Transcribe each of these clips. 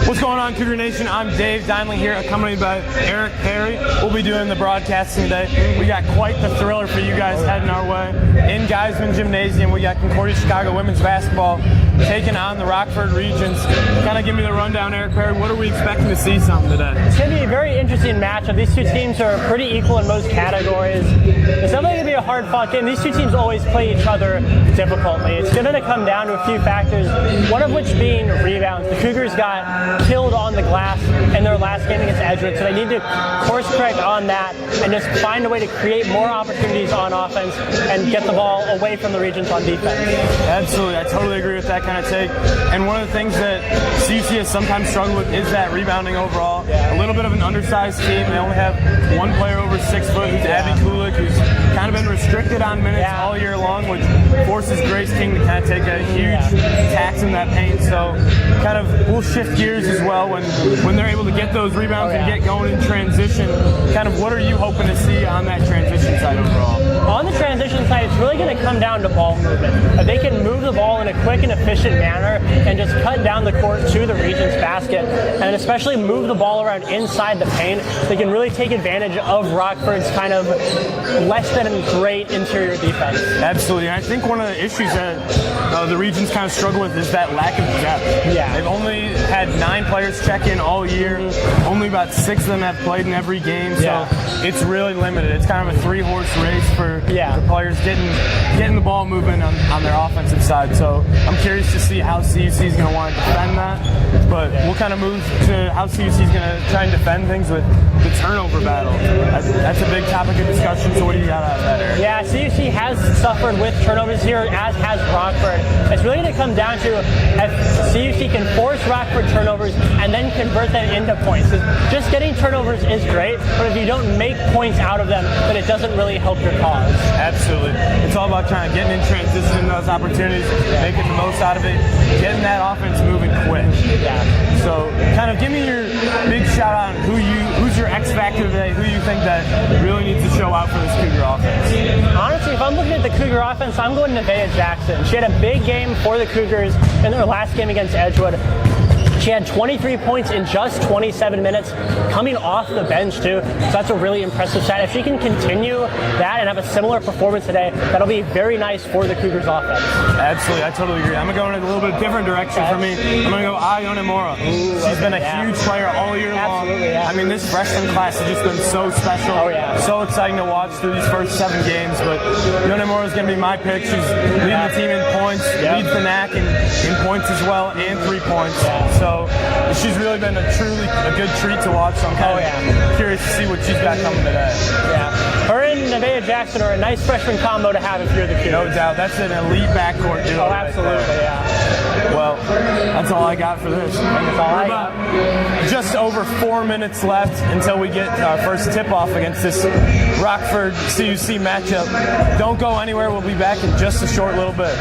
What's going on, Cougar Nation? I'm Dave Dinley here, accompanied by Eric Perry. We'll be doing the broadcasting today. We got quite the thriller for you guys heading our way. In Geisman Gymnasium, we got Concordia Chicago women's basketball taking on the Rockford Regions. Kind of give me the rundown, Eric Perry. What are we expecting to see something today? It's going to be a very interesting matchup. These two teams are pretty equal in most categories. It's definitely going to be a hard-fought game. These two teams always play each other difficultly. It's going to come down to a few factors, one of which being rebounds. The Cougars got killed on the glass in their last game against Edgewood, so they need to course correct on that and just find a way to create more opportunities on offense and get the ball away from the Regions on defense. Absolutely. I totally agree with that kind of take. And one of the things that CUC has sometimes struggled with is that rebounding overall. A little bit of an undersized team. They only have one player over 6 foot, who's Abby Kulik, who's kind of been restricted on minutes all year long, which forces Grace King to kind of take a huge tax in that paint. So kind of we'll shift gears as well when they're able to get those rebounds and get going in transition. Kind of what are you hoping to see on that transition side overall? On the transition side, it's really going to come down to ball movement. If they can move the ball in a quick and efficient manner and just cut down the court to the Regions basket, and especially move the ball around inside the paint, they can really take advantage of Rockford's kind of less than great interior defense. Absolutely. And I think one of the issues that the Regions kind of struggle with is that lack of depth. They've only had 9 players check in all year. Only about 6 of them have played in every game, so it's really limited. It's kind of a 3-horse race for the players getting the ball moving on their offensive side. So I'm curious to see how CUC is going to want to defend that. But we'll kind of move to how CUC is going to try and defend things with the turnover battle. That's a big topic of discussion. So what do you got out of that, Eric? Yeah, CUC has suffered with turnovers here, as has Rockford. It's really going to come down to if CUC can force Rockford turnovers and then convert them into points. Just getting turnovers is great, but if you don't make points out of them, then it doesn't really help your cause. Absolutely. It's all about trying to get in transition in those opportunities, making the most out of it, getting that offense moving quick. So kind of give me your big shout out on who's your X factor today, who you think that really needs to show out for this Cougar offense. Honestly, if I'm looking at the Cougar offense, I'm going to Nevaeh Jackson. She had a big game for the Cougars in their last game against Edgewood. She had 23 points in just 27 minutes, coming off the bench too. So that's a really impressive stat. If she can continue that and have a similar performance today, that'll be very nice for the Cougars offense. Absolutely, I totally agree. I'm going to go in a little bit different direction for me. I'm going to go Ayone Mora. She's been a huge player all year long. I mean, this freshman class has just been so special. So exciting to watch through these first 7 games. But Ayone Mora is going to be my pick. She's leading the team in points, leads the NAC in points as well, and 3 points. So she's really been a good treat to watch. So I'm kind of curious to see what she's got coming today. Her and Nevaeh Jackson are a nice freshman combo to have if you're the Cougars. No doubt. That's an elite backcourt duo. Oh, absolutely, Well, that's all I got for this. That's all I got. Just over 4 minutes left until we get our first tip-off against this Rockford CUC matchup. Don't go anywhere. We'll be back in just a short little bit.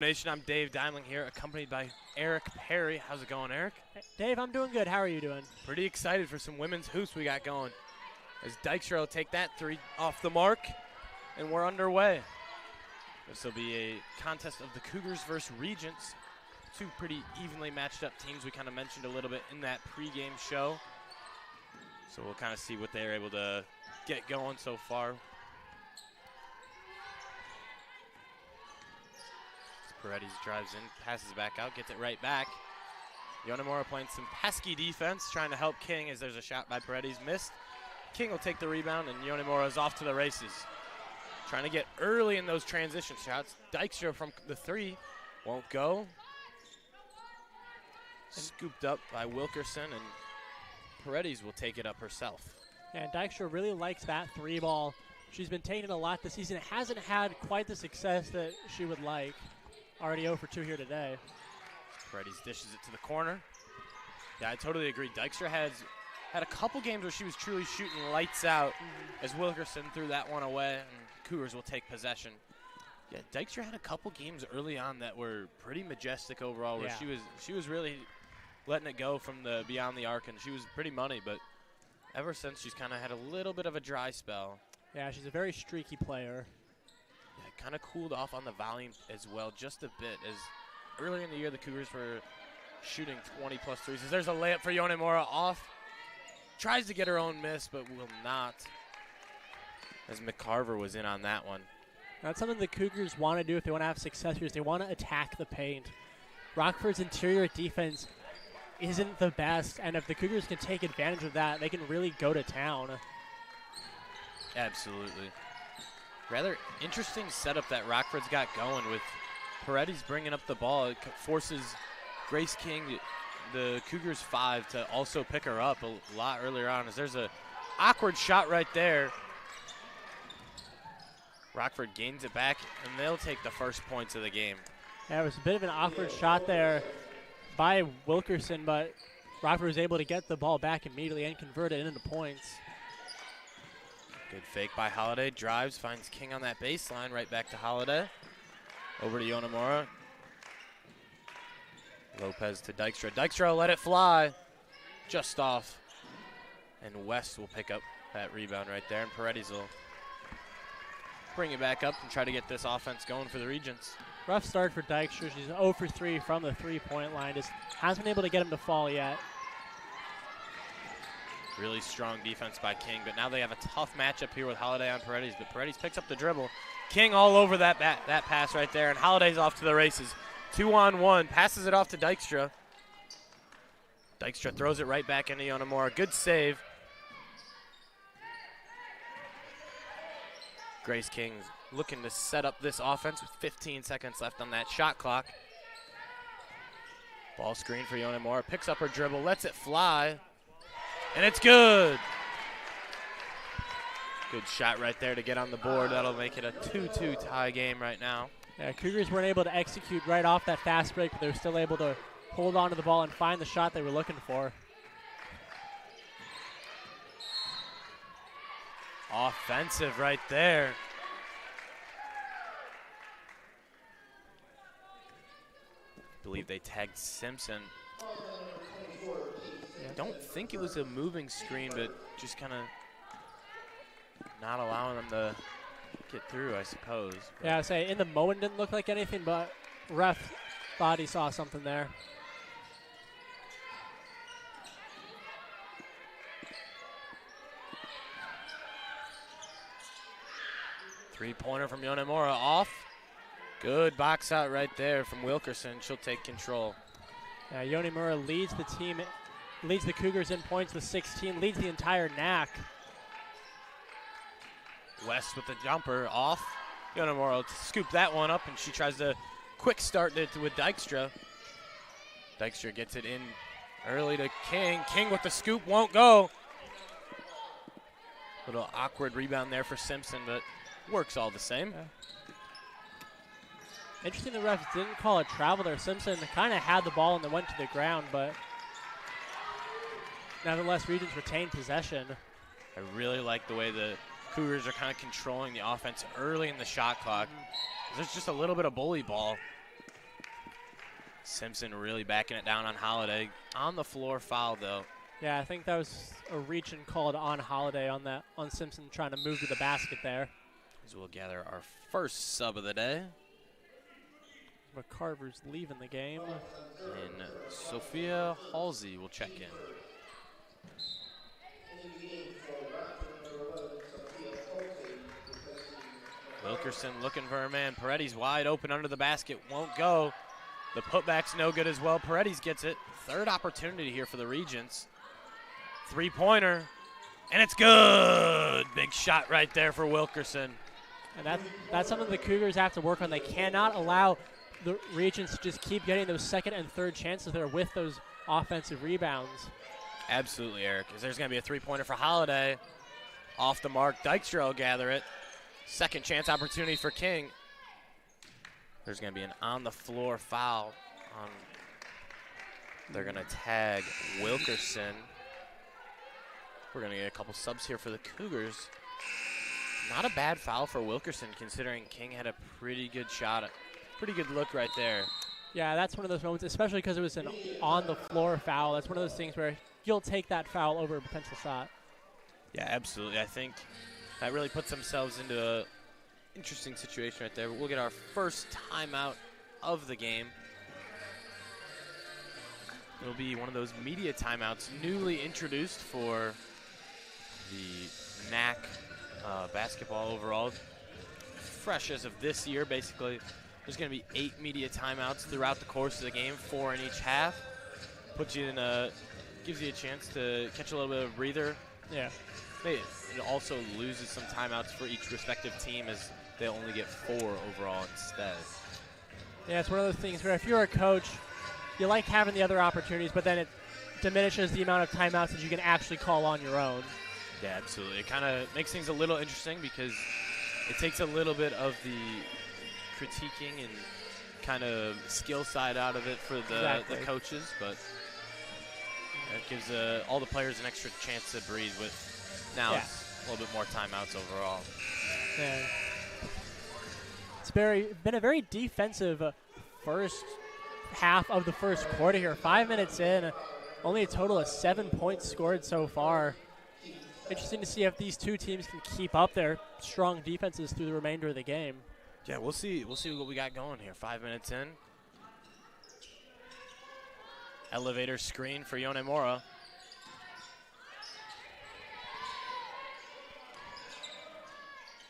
Nation, I'm Dave Dimling here, accompanied by Eric Perry. How's it going, Eric? Dave, I'm doing good. How are you doing? Pretty excited for some women's hoops we got going. As Dykstra will take that three off the mark, and we're underway. This will be a contest of the Cougars versus Regents. Two pretty evenly matched up teams we kind of mentioned a little bit in that pregame show. So we'll kind of see what they're able to get going so far. Paredes drives in, passes back out, gets it right back. Yonemura playing some pesky defense, trying to help King as there's a shot by Paredes, missed. King will take the rebound, and Yonemura is off to the races. Trying to get early in those transition shots. Dykstra from the three won't go. Scooped up by Wilkerson, and Paredes will take it up herself. Yeah, and Dykstra really likes that three ball. She's been taking a lot this season. It hasn't had quite the success that she would like. Already 0 for 2 here today. Paredes dishes it to the corner. Yeah, I totally agree. Dykstra had a couple games where she was truly shooting lights out as Wilkerson threw that one away, and Cougars will take possession. Yeah, Dykstra had a couple games early on that were pretty majestic overall, where she was really letting it go from the beyond the arc, and she was pretty money, but ever since she's kind of had a little bit of a dry spell. Yeah, she's a very streaky player. Yeah, kind of cooled off on the volume as well, just a bit, as earlier in the year the Cougars were shooting 20-plus threes. There's a layup for Yonemura off. Tries to get her own miss, but will not, as McCarver was in on that one. That's something the Cougars want to do if they want to have success here, is they want to attack the paint. Rockford's interior defense isn't the best, and if the Cougars can take advantage of that, they can really go to town. Absolutely. Rather interesting setup that Rockford's got going with Paredes bringing up the ball. It forces Grace King, the Cougars 5, to also pick her up a lot earlier on, as there's a awkward shot right there. Rockford gains it back, and they'll take the first points of the game. Yeah, it was a bit of an awkward shot there by Wilkerson, but Rockford was able to get the ball back immediately and convert it into points. Good fake by Holiday. Drives, finds King on that baseline. Right back to Holiday. Over to Yonemura. Lopez to Dykstra. Dykstra will let it fly. Just off. And West will pick up that rebound right there. And Paredes will bring it back up and try to get this offense going for the Regents. Rough start for Dykstra. She's 0 for 3 from the three-point line. Just hasn't been able to get him to fall yet. Really strong defense by King, but now they have a tough matchup here with Holiday on Paredes, but Paredes picks up the dribble. King all over that pass right there, and Holiday's off to the races. 2-on-1, passes it off to Dykstra. Dykstra throws it right back into Yonemura. Good save. Grace King looking to set up this offense with 15 seconds left on that shot clock. Ball screen for Yonemura, picks up her dribble, lets it fly. And it's good. Good shot right there to get on the board. That'll make it a 2-2 tie game right now. Yeah, Cougars weren't able to execute right off that fast break, but they were still able to hold on to the ball and find the shot they were looking for. Offensive right there. I believe they tagged Simpson. Don't think it was a moving screen, but just kind of not allowing them to get through, I suppose. Yeah, I say in the moment didn't look like anything, but ref thought he saw something there. Three-pointer from Yonemura off. Good box out right there from Wilkerson. She'll take control. Yeah, Yonemura leads the team. Leads the Cougars in points with 16, leads the entire NAC. West with the jumper off. Yonemura will scoop that one up, and she tries to quick start it with Dykstra. Dykstra gets it in early to King. King with the scoop, won't go. Little awkward rebound there for Simpson, but works all the same. Yeah. Interesting the refs didn't call a travel there. Simpson kind of had the ball and then went to the ground, but nevertheless, Regents retained possession. I really like the way the Cougars are kind of controlling the offense early in the shot clock. There's just a little bit of bully ball. Simpson really backing it down on Holiday. On the floor foul, though. Yeah, I think that was a reach and called on Holiday on Simpson trying to move to the basket there. As we'll gather our first sub of the day. McCarver's leaving the game. And Sophia Halsey will check in. Wilkerson looking for her man. Paredes wide open under the basket. Won't go. The putback's no good as well. Paredes gets it. Third opportunity here for the Regents. Three-pointer. And it's good. Big shot right there for Wilkerson. And that's something the Cougars have to work on. They cannot allow the Regents to just keep getting those second and third chances there with those offensive rebounds. Absolutely, Eric. As there's going to be a three-pointer for Holiday. Off the mark. Dykstra will gather it. Second chance opportunity for King. There's going to be an on-the-floor foul. They're going to tag Wilkerson. We're going to get a couple subs here for the Cougars. Not a bad foul for Wilkerson, considering King had a pretty good shot. Pretty good look right there. Yeah, that's one of those moments, especially because it was an on-the-floor foul. That's one of those things where you'll take that foul over a potential shot. Yeah, absolutely. I think that really puts themselves into an interesting situation right there. But we'll get our first timeout of the game. It'll be one of those media timeouts newly introduced for the NAC basketball overall. Fresh as of this year, basically. There's going to be 8 media timeouts throughout the course of the game, 4 in each half. Puts you in gives you a chance to catch a little bit of a breather. Yeah. It also loses some timeouts for each respective team as they only get 4 overall instead. Yeah, it's one of those things where if you're a coach, you like having the other opportunities, but then it diminishes the amount of timeouts that you can actually call on your own. Yeah, absolutely. It kind of makes things a little interesting because it takes a little bit of the critiquing and kind of skill side out of it for the coaches, but it gives all the players an extra chance to breathe with now it's a little bit more timeouts overall. Yeah. It's been a very defensive first half of the first quarter here. 5 minutes in, only a total of 7 points scored so far. Interesting to see if these two teams can keep up their strong defenses through the remainder of the game. Yeah, we'll see. We'll see what we got going here. 5 minutes in. Elevator screen for Yone Mora.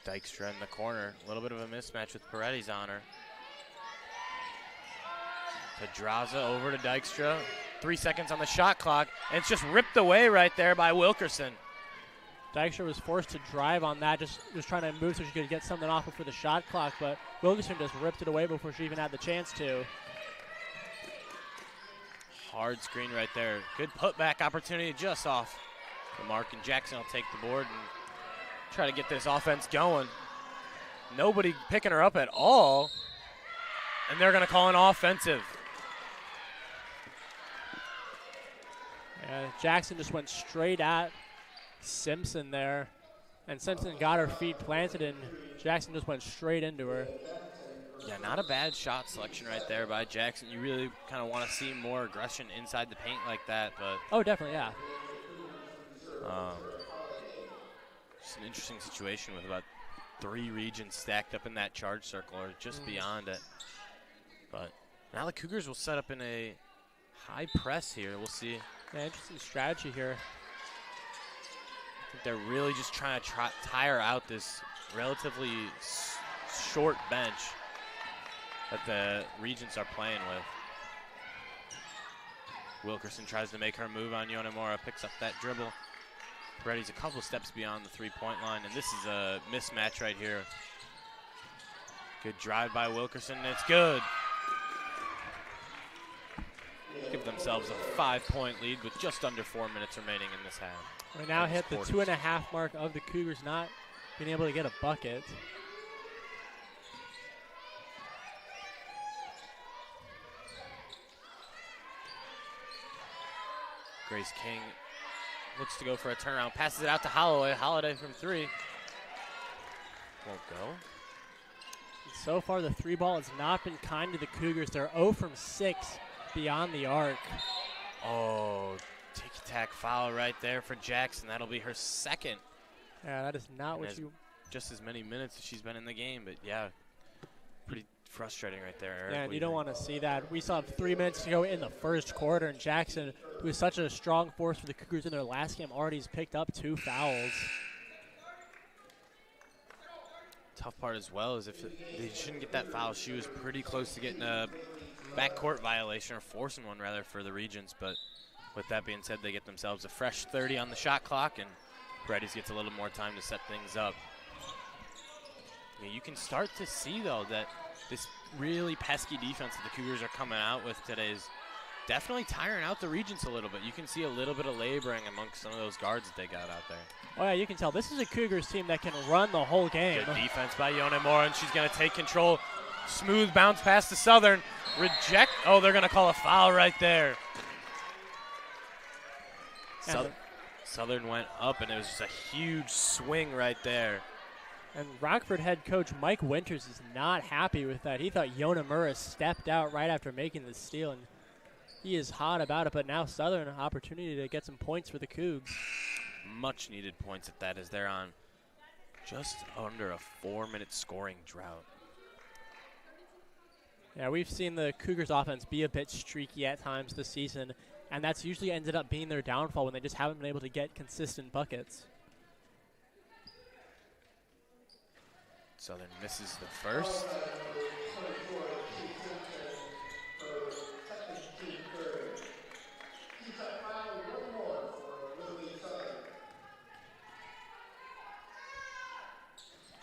Dykstra in the corner. A little bit of a mismatch with Paredes on her. Pedraza over to Dykstra. 3 seconds on the shot clock. And it's just ripped away right there by Wilkerson. Dykstra was forced to drive on that, just was trying to move so she could get something off before the shot clock, but Wilkerson just ripped it away before she even had the chance to. Hard screen right there. Good putback opportunity just off the mark, and Jackson will take the board and try to get this offense going. Nobody picking her up at all, and they're going to call an offensive. Yeah, Jackson just went straight at Simpson there, and Simpson got her feet planted, and Jackson just went straight into her. Yeah, not a bad shot selection right there by Jackson. You really kind of want to see more aggression inside the paint like that, but oh, definitely, yeah. It's an interesting situation with about 3 regions stacked up in that charge circle or just beyond it. But now the Cougars will set up in a high press here. We'll see. Yeah, interesting strategy here. I think they're really just trying to tire out this relatively short bench that the Regents are playing with. Wilkerson tries to make her move on Yonemura, picks up that dribble. Paredes a couple steps beyond the three-point line, and this is a mismatch right here. Good drive by Wilkerson, and it's good. Give themselves a 5-point lead with just under 4 minutes remaining in this half. We now hit the 2.5 mark of the Cougars not being able to get a bucket. Grace King looks to go for a turnaround, passes it out to Holloway. Holiday from 3. Won't go. So far, the 3 ball has not been kind to the Cougars. They're 0 from 6 beyond the arc. Oh, ticky-tack foul right there for Jackson. That'll be her second. Yeah, that is not what you... Just as many minutes as she's been in the game, but yeah, pretty frustrating right there, Eric. Yeah, and you don't want to see that. We still have 3 minutes to go in the first quarter, and Jackson, who is such a strong force for the Cougars in their last game, already has picked up 2 fouls. Tough part as well is if they shouldn't get that foul. She was pretty close to getting a backcourt violation, or forcing one rather, for the Regents, but with that being said, they get themselves a fresh 30 on the shot clock, and Paredes gets a little more time to set things up. Yeah, you can start to see, though, that this really pesky defense that the Cougars are coming out with today is definitely tiring out the Regents a little bit. You can see a little bit of laboring amongst some of those guards that they got out there. Oh, yeah, you can tell. This is a Cougars team that can run the whole game. Good defense by Yona Mora, and she's going to take control. Smooth bounce pass to Southern. Reject. Oh, they're going to call a foul right there. Southern went up, and it was just a huge swing right there. And Rockford head coach Mike Winters is not happy with that. He thought Yona Mura stepped out right after making the steal, and he is hot about it. But now Southern, an opportunity to get some points for the Cougs. Much needed points at that, as they're on just under a 4-minute scoring drought. Yeah, we've seen the Cougars offense be a bit streaky at times this season, and that's usually ended up being their downfall when they just haven't been able to get consistent buckets. Southern misses the first.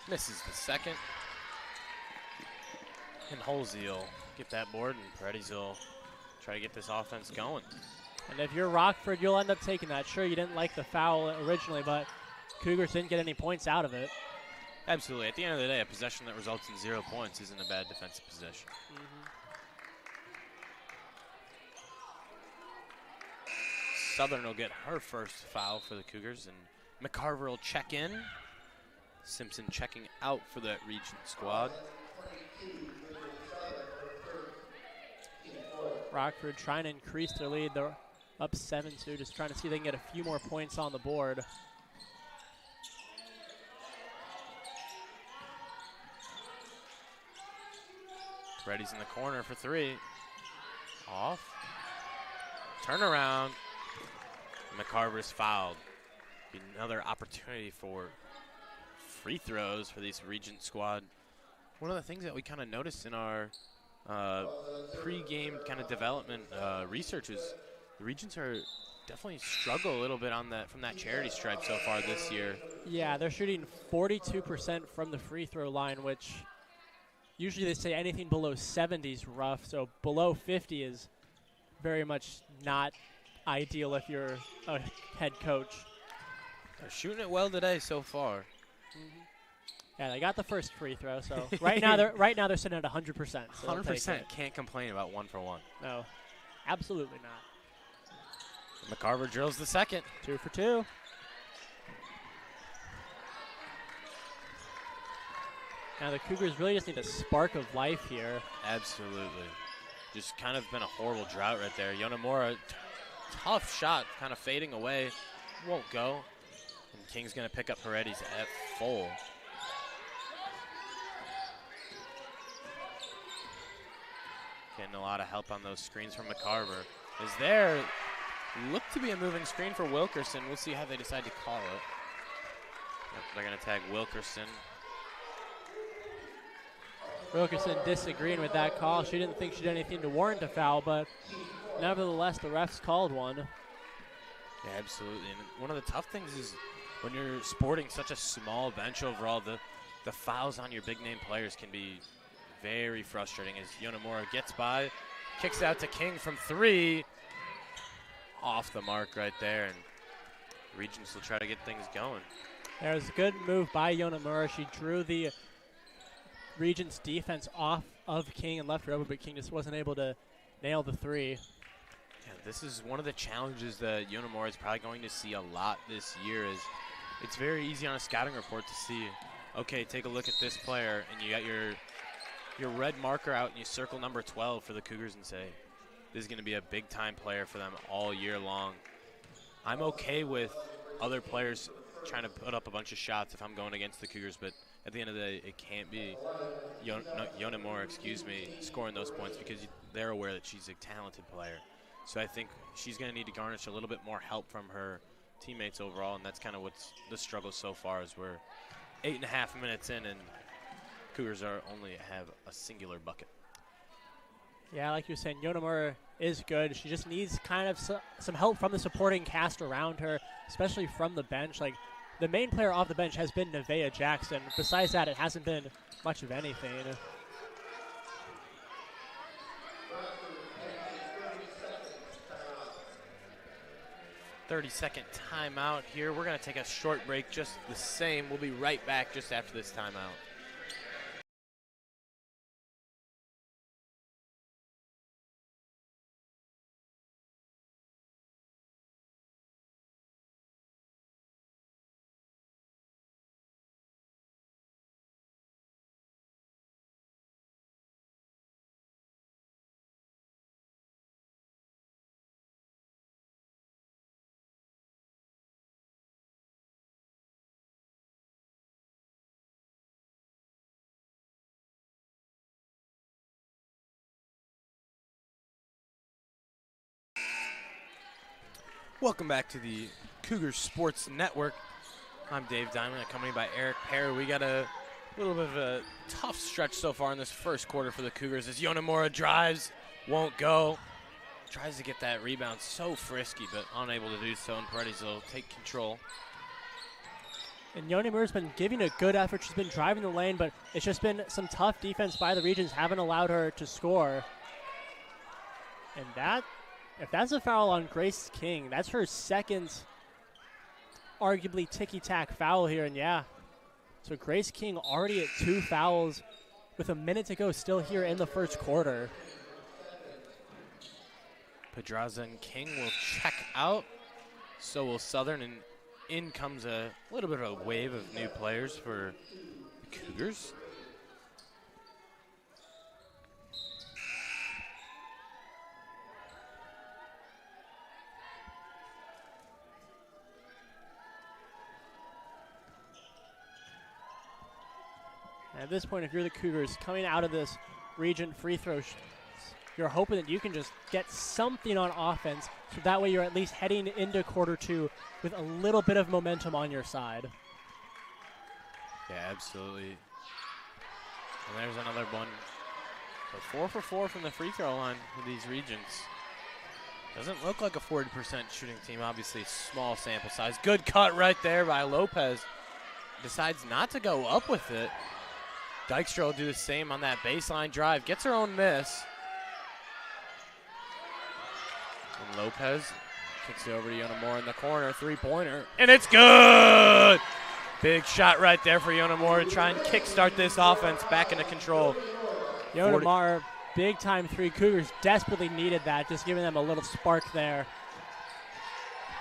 Misses the second. And Halsey will get that board, and Paredes will try to get this offense going. And if you're Rockford, you'll end up taking that. Sure, you didn't like the foul originally, but Cougars didn't get any points out of it. Absolutely. At the end of the day, a possession that results in 0 points isn't a bad defensive possession. Southern will get her first foul for the Cougars, and McCarver will check in. Simpson checking out for that Regent squad. Rockford trying to increase their lead. They're up 7-2, just trying to see if they can get a few more points on the board. Paredes in the corner for 3. Off. Turnaround. McCarver's fouled. Another opportunity for free throws for this Regent squad. One of the things that we kind of noticed in our pre-game kind of development research is the Regents are definitely struggle a little bit on that from that charity stripe so far this year. Yeah, they're shooting 42% from the free throw line, which usually they say anything below 70 is rough, so below 50 is very much not ideal if you're a head coach. They're shooting it well today so far. Yeah, they got the first free throw, so right now they're sitting at 100%. So 100% can't complain about 1 for 1. No, absolutely not. McCarver drills the second. 2 for 2. Now the Cougars really just need a spark of life here. Absolutely. Just kind of been a horrible drought right there. Yonemura, tough shot, kind of fading away. Won't go. And King's going to pick up Paredes at full. Getting a lot of help on those screens from McCarver. Is there, looked to be a moving screen for Wilkerson. We'll see how they decide to call it. Yep, they're going to tag Wilkerson. Wilkerson disagreeing with that call. She didn't think she did anything to warrant a foul, but nevertheless, the refs called one. Yeah, absolutely. And one of the tough things is when you're sporting such a small bench overall, the fouls on your big name players can be very frustrating as Yonemura gets by, kicks out to King from 3. Off the mark right there, and Regents will try to get things going. There's a good move by Yonemura. She drew the Regents defense off of King and left her open, but King just wasn't able to nail the 3. Yeah, this is one of the challenges that Yonemura is probably going to see a lot this year. Is it's very easy on a scouting report to see, okay, take a look at this player, and you got your red marker out and you circle number 12 for the Cougars and say, this is going to be a big-time player for them all year long. I'm okay with other players trying to put up a bunch of shots if I'm going against the Cougars, but at the end of the day, it can't be Yonemura, scoring those points because they're aware that she's a talented player. So I think she's going to need to garnish a little bit more help from her teammates overall, and that's kind of what's the struggle so far. Is we're 8.5 minutes in, and Cougars only have a singular bucket. Yeah, like you were saying, Yonemura is good. She just needs kind of some help from the supporting cast around her, especially from the bench. Like, the main player off the bench has been Nevaeh Jackson. Besides that, it hasn't been much of anything. 30-second timeout here. We're going to take a short break just the same. We'll be right back just after this timeout. Welcome back to the Cougars Sports Network. I'm Dave Diamond, accompanied by Eric Perry. We got a little bit of a tough stretch so far in this first quarter for the Cougars as Yonemura drives, won't go. Tries to get that rebound, so frisky, but unable to do so, and Paredes will take control. And Yonemura's been giving a good effort. She's been driving the lane, but it's just been some tough defense by the Regents, haven't allowed her to score. And if that's a foul on Grace King, that's her second arguably ticky-tack foul here. And yeah, so Grace King already at 2 fouls with a minute to go still here in the first quarter. Pedraza and King will check out. So will Southern, and in comes a little bit of a wave of new players for the Cougars. At this point, if you're the Cougars coming out of this Regent free throw, you're hoping that you can just get something on offense, so that way you're at least heading into quarter 2 with a little bit of momentum on your side. Yeah, absolutely. And there's another one. So 4 for 4 from the free throw line with these Regents. Doesn't look like a 40% shooting team. Obviously, small sample size. Good cut right there by Lopez. Decides not to go up with it. Dykstra will do the same on that baseline drive. Gets her own miss. And Lopez kicks it over to Yonemura in the corner. Three-pointer. And it's good! Big shot right there for Yonemura to try and kickstart this offense back into control. Yonemura, big-time 3. Cougars desperately needed that, just giving them a little spark there.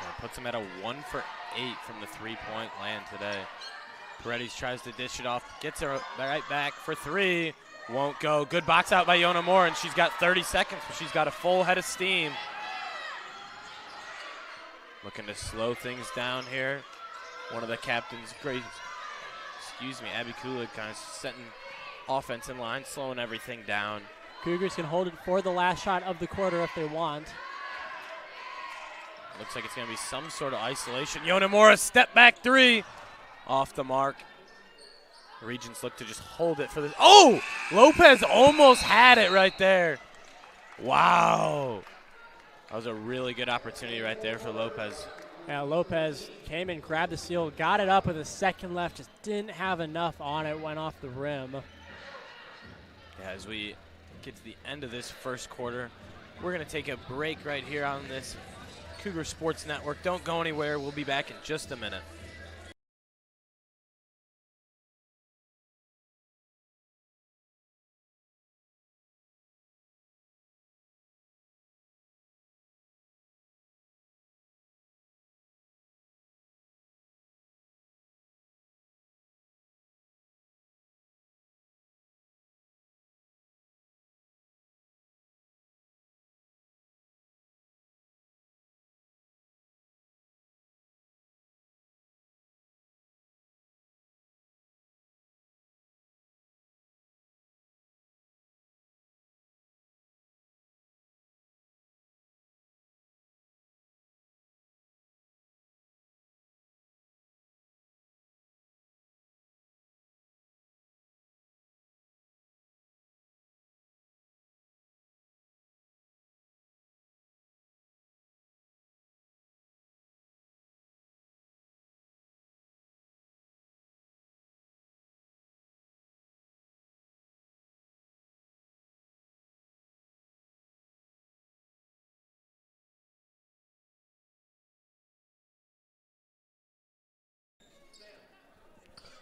And puts them at a 1 for 8 from the three-point land today. Paredes tries to dish it off, gets her right back for 3. Won't go. Good box out by Yonemura, and she's got 30 seconds, but she's got a full head of steam. Looking to slow things down here. One of the captains, Abby Kulik, kind of setting offense in line, slowing everything down. Cougars can hold it for the last shot of the quarter if they want. Looks like it's going to be some sort of isolation. Yonemura, step back 3. Off the mark. The Regents look to just hold it for this. Oh! Lopez almost had it right there. Wow. That was a really good opportunity right there for Lopez. Yeah, Lopez came and grabbed the steal, got it up with a second left, just didn't have enough on it, went off the rim. Yeah, as we get to the end of this first quarter, we're going to take a break right here on this Cougar Sports Network. Don't go anywhere. We'll be back in just a minute.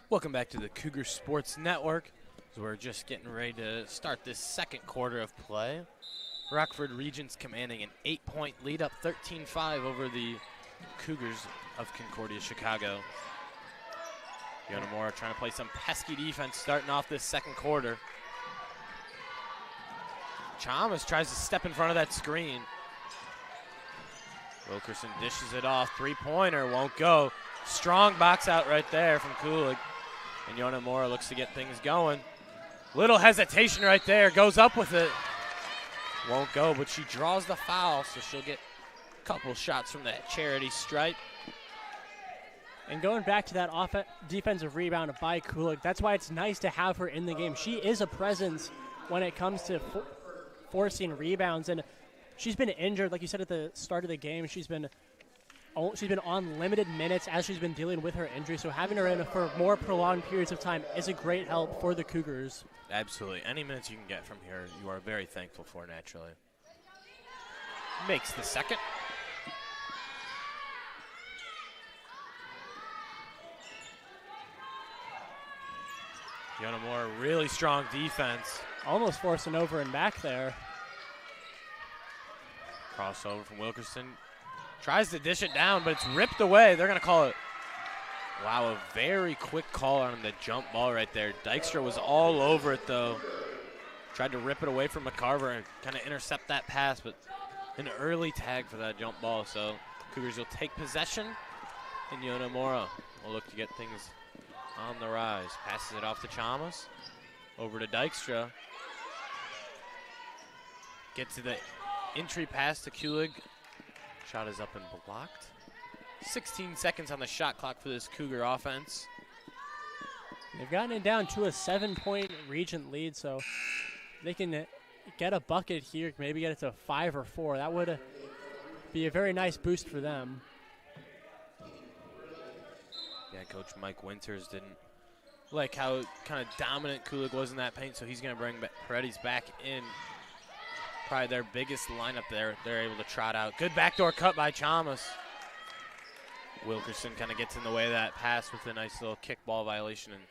Welcome back to the Cougar Sports Network. So we're just getting ready to start this second quarter of play. Rockford Regents commanding an 8-point lead, up 13-5 over the Cougars of Concordia, Chicago. Yonemura trying to play some pesky defense starting off this second quarter. Chalmers tries to step in front of that screen. Wilkerson dishes it off. Three-pointer won't go. Strong box out right there from Kulig. And Yonemura looks to get things going. Little hesitation right there. Goes up with it. Won't go, but she draws the foul, so she'll get a couple shots from that charity stripe. And going back to that defensive rebound by Kulig, that's why it's nice to have her in the game. She is a presence when it comes to forcing rebounds, and she's been injured, like you said at the start of the game. She's been on limited minutes as she's been dealing with her injury, so having her in for more prolonged periods of time is a great help for the Cougars. Absolutely. Any minutes you can get from here, you are very thankful for naturally. Makes the second. Yonemura, really strong defense. Almost forcing over and back there. Crossover from Wilkerson. Tries to dish it down, but it's ripped away. They're going to call it. Wow, a very quick call on the jump ball right there. Dykstra was all over it, though. Tried to rip it away from McCarver and kind of intercept that pass, but an early tag for that jump ball. So Cougars will take possession, and Yonemura will look to get things on the rise. Passes it off to Chalmers. Over to Dykstra. Gets to the entry pass to Kulig. Shot is up and blocked. 16 seconds on the shot clock for this Cougar offense. They've gotten it down to a 7-point Regent lead, so they can get a bucket here, maybe get it to 5 or 4. That would be a very nice boost for them. Yeah, Coach Mike Winters didn't like how kind of dominant Kulig was in that paint, so he's going to bring Paredes back in. Probably their biggest lineup there. They're able to trot out. Good backdoor cut by Chalmers. Wilkerson kind of gets in the way of that pass with a nice little kickball violation, and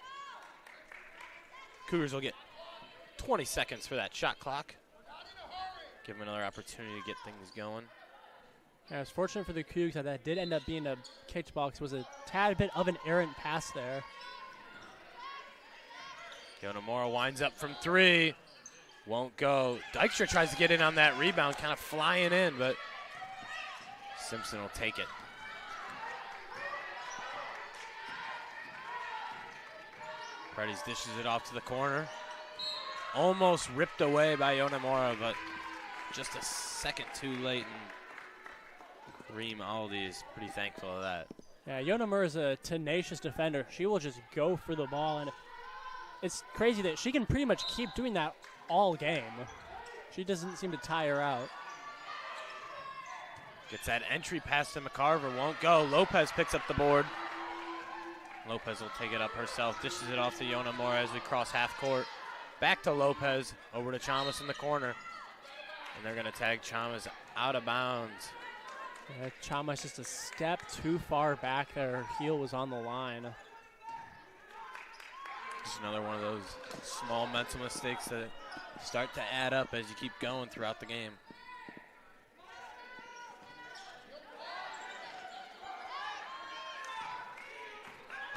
Cougars will get 20 seconds for that shot clock. Give them another opportunity to get things going. Yeah, it's fortunate for the Cougs that did end up being a kicked ball, 'cause it was a tad bit of an errant pass there. Yonemura winds up from 3. Won't go. Dykstra tries to get in on that rebound, kind of flying in, but Simpson will take it. Paredes dishes it off to the corner. Almost ripped away by Yonemura, but just a second too late, and Reem Aldi is pretty thankful of that. Yeah, Yonemura is a tenacious defender. She will just go for the ball, and it's crazy that she can pretty much keep doing that all game. She doesn't seem to tire out. Gets that entry pass to McCarver, won't go. Lopez picks up the board. Lopez will take it up herself, dishes it off to Yonemura as we cross half court. Back to Lopez, over to Chalmers in the corner. And they're going to tag Chalmers out of bounds. Yeah, Chalmers just a step too far back there. Her heel was on the line. Just another one of those small mental mistakes that start to add up as you keep going throughout the game.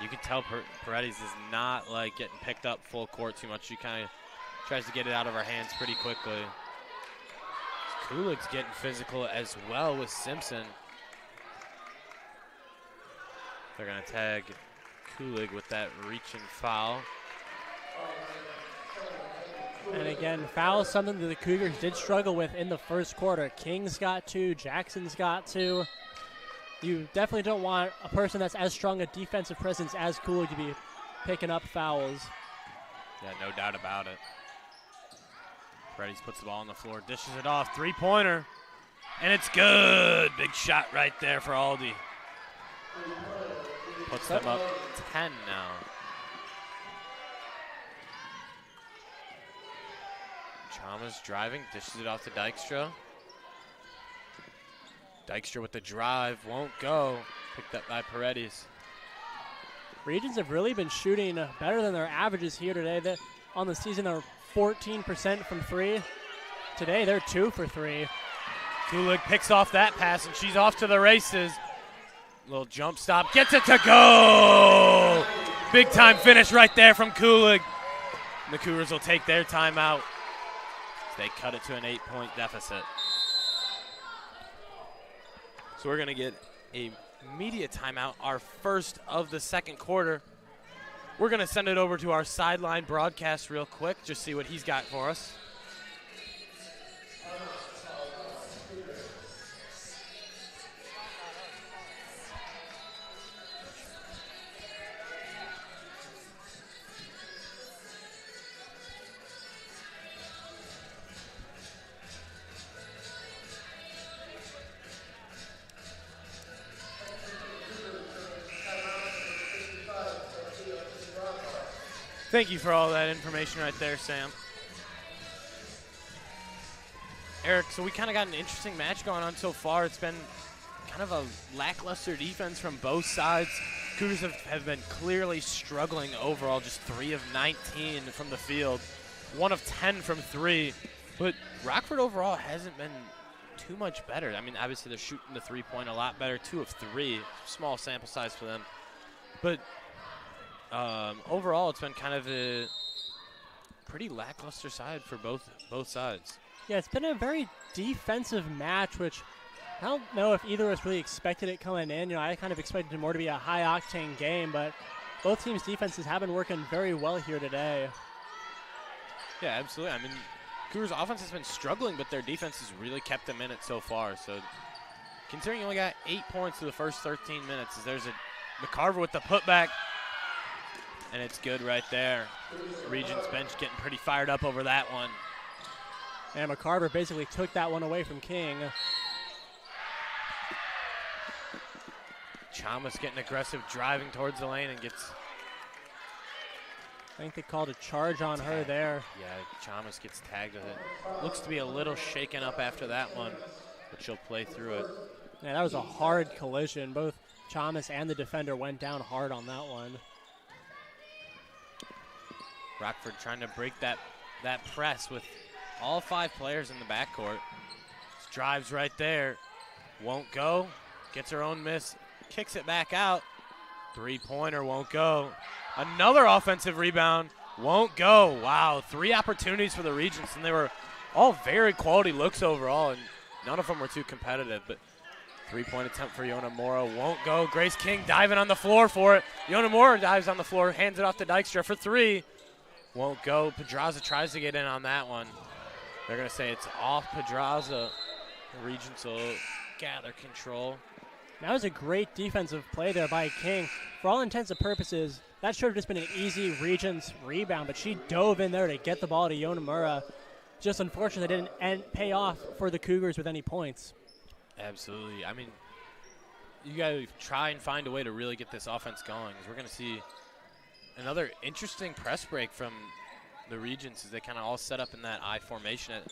You can tell Paredes does not like getting picked up full court too much. She kind of tries to get it out of her hands pretty quickly. Kulig's getting physical as well with Simpson. They're going to tag Kulig with that reaching foul. And again, foul is something that the Cougars did struggle with in the first quarter. King's got 2, Jackson's got 2. You definitely don't want a person that's as strong a defensive presence as Kulig to be picking up fouls. Yeah, no doubt about it. Paredes puts the ball on the floor, dishes it off, three-pointer, and it's good. Big shot right there for Aldi. Puts them up 10 now. Chalmers driving, dishes it off to Dykstra. Dykstra with the drive, won't go. Picked up by Paredes. Regents have really been shooting better than their averages here today. On the season, they're 14% from 3. Today, they're 2 for 3. Kulig picks off that pass, and she's off to the races. Little jump stop, gets it to go! Big time finish right there from Kulig. And the Cougars will take their timeout. They cut it to an 8-point deficit. So we're going to get a media timeout, our first of the second quarter. We're going to send it over to our sideline broadcast real quick, just see what he's got for us. Thank you for all that information right there, Sam. Eric, so we kind of got an interesting match going on so far. It's been kind of a lackluster defense from both sides. Cougars have been clearly struggling overall, just 3 of 19 from the field, 1 of 10 from 3. But Rockford overall hasn't been too much better. I mean, obviously they're shooting the 3-point a lot better, 2 of 3, small sample size for them. But overall, it's been kind of a pretty lackluster side for both sides. Yeah, it's been a very defensive match, which I don't know if either of us really expected it coming in. You know, I kind of expected it more to be a high-octane game, but both teams' defenses have been working very well here today. Yeah, absolutely. I mean, Cougars' offense has been struggling, but their defense has really kept them in it so far. So considering you only got 8 points through the first 13 minutes, there's a McCarver with the putback. And it's good right there. Regents bench getting pretty fired up over that one. And McCarver basically took that one away from King. Chalmers getting aggressive, driving towards the lane and gets... I think they called a charge on her there. Yeah, Chalmers gets tagged with it. Looks to be a little shaken up after that one, but she'll play through it. Yeah, that was a hard collision. Both Chalmers and the defender went down hard on that one. Rockford trying to break that press with all 5 players in the backcourt. Drives right there. Won't go. Gets her own miss. Kicks it back out. 3-pointer won't go. Another offensive rebound. Won't go. Wow, 3 opportunities for the Regents, and they were all very quality looks overall, and none of them were too competitive. But 3-point attempt for Yona Mora won't go. Grace King diving on the floor for it. Yona Mora dives on the floor, hands it off to Dykstra for 3. Won't go. Pedraza tries to get in on that one. They're going to say it's off Pedraza. The Regents will gather control. That was a great defensive play there by King. For all intents and purposes, that should have just been an easy Regents rebound, but she dove in there to get the ball to Yonamura. Just unfortunate it didn't pay off for the Cougars with any points. Absolutely. I mean, you got to try and find a way to really get this offense going. We're going to see another interesting press break from the Regents as they kind of all set up in that I formation at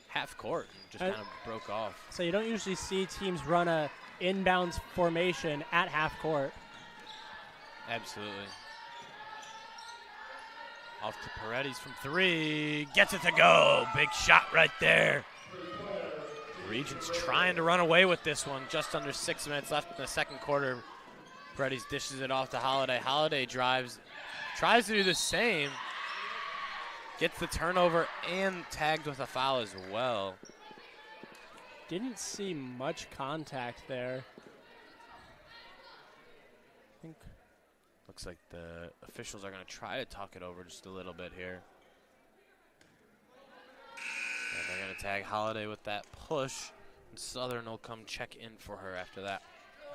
half court and just kind of broke off. So you don't usually see teams run a inbounds formation at half court. Absolutely. Off to Paredes from 3. Gets it to go. Big shot right there. Regents trying to run away with this one. Just under 6 minutes left in the second quarter. Paredes dishes it off to Holiday. Holiday drives. Tries to do the same. Gets the turnover and tagged with a foul as well. Didn't see much contact there. I think looks like the officials are going to try to talk it over just a little bit here. And they're going to tag Holiday with that push. And Southern will come check in for her after that.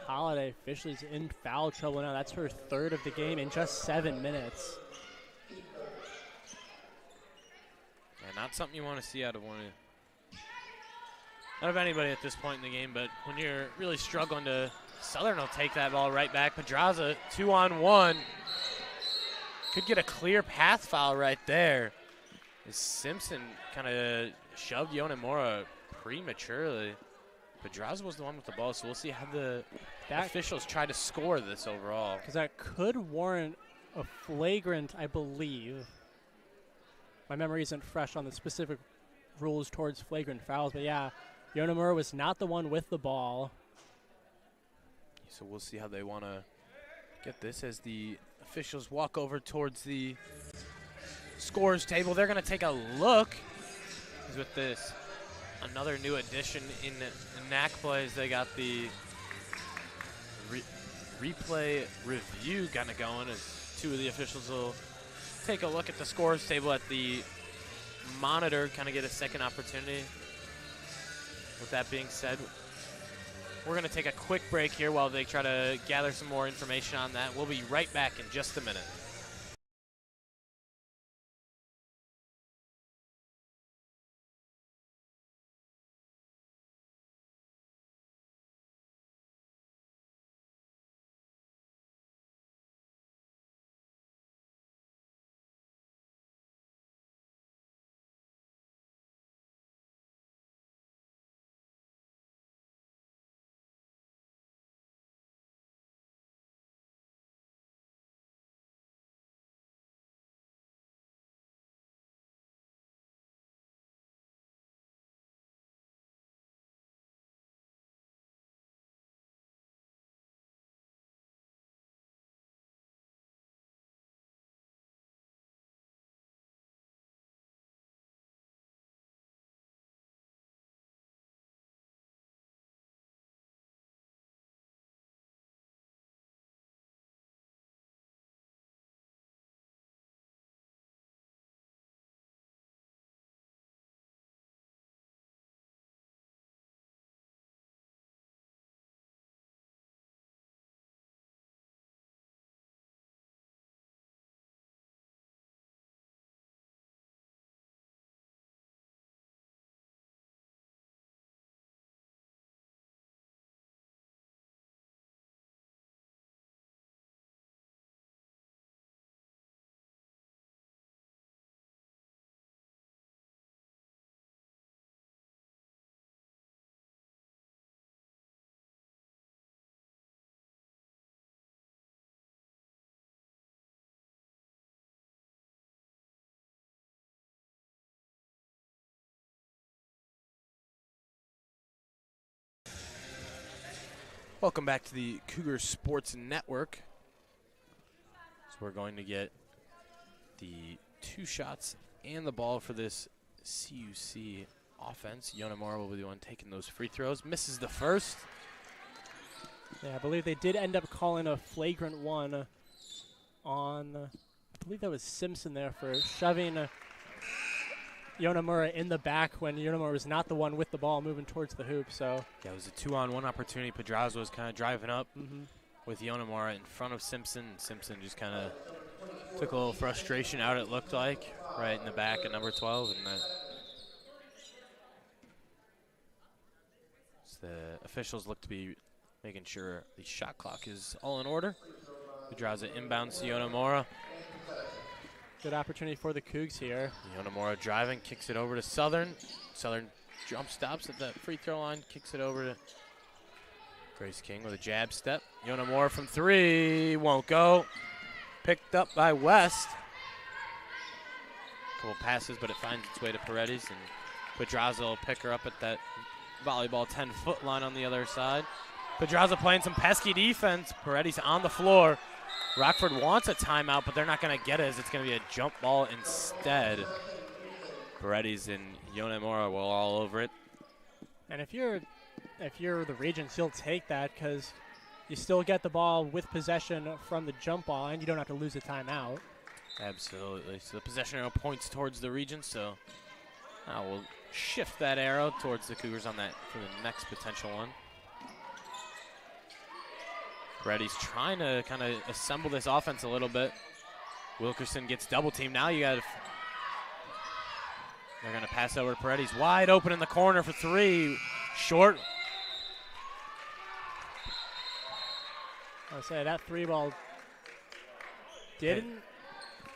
Holiday officially is in foul trouble now. That's her 3rd of the game in just 7 minutes. Yeah, not something you want to see out of not of anybody at this point in the game, but when you're really struggling to, Southern will take that ball right back. Pedraza, 2-on-1. Could get a clear path foul right there. As Simpson kind of shoved Yonamura prematurely. Pedraza was the one with the ball, so we'll see how the officials try to score this overall. Because that could warrant a flagrant, I believe. My memory isn't fresh on the specific rules towards flagrant fouls, but yeah, Yonemura was not the one with the ball. So we'll see how they want to get this as the officials walk over towards the scores table. They're going to take a look. With this, another new addition in NAC plays, they got the replay review kind of going as two of the officials will take a look at the scores table at the monitor, kind of get a second opportunity. With that being said, we're going to take a quick break here while they try to gather some more information on that. We'll be right back in just a minute. Welcome back to the Cougar Sports Network. So we're going to get the 2 shots and the ball for this CUC offense. Yonemura will be the one taking those free throws. Misses the first. Yeah, I believe they did end up calling a flagrant one on, I believe that was Simpson there for shoving Yonemura in the back when Yonemura was not the one with the ball moving towards the hoop. So yeah, it was a 2-on-1 opportunity. Pedraza was kind of driving up with Yonemura in front of Simpson. Simpson just kind of took a little frustration out, it looked like, right in the back at number 12. And the officials look to be making sure the shot clock is all in order. Pedraza inbounds to Yonemura. Good opportunity for the Cougs here. Yonemura driving, kicks it over to Southern. Southern jump stops at the free throw line, kicks it over to Grace King with a jab step. Yonemura from 3, won't go. Picked up by West. Couple passes, but it finds its way to Paredes, and Pedraza will pick her up at that volleyball 10-foot line on the other side. Pedraza playing some pesky defense. Paredes on the floor. Rockford wants a timeout, but they're not going to get it as it's going to be a jump ball instead. Paredes and Yonemura will all over it. And if you're the Regents, you'll take that because you still get the ball with possession from the jump ball, and you don't have to lose a timeout. Absolutely. So the possession arrow points towards the Regents, so now we'll shift that arrow towards the Cougars on that for the next potential one. Paredes trying to kind of assemble this offense a little bit. Wilkerson gets double teamed. Now they're going to pass over to Paredes. Wide open in the corner for 3. Short. I'll say that 3 ball didn't.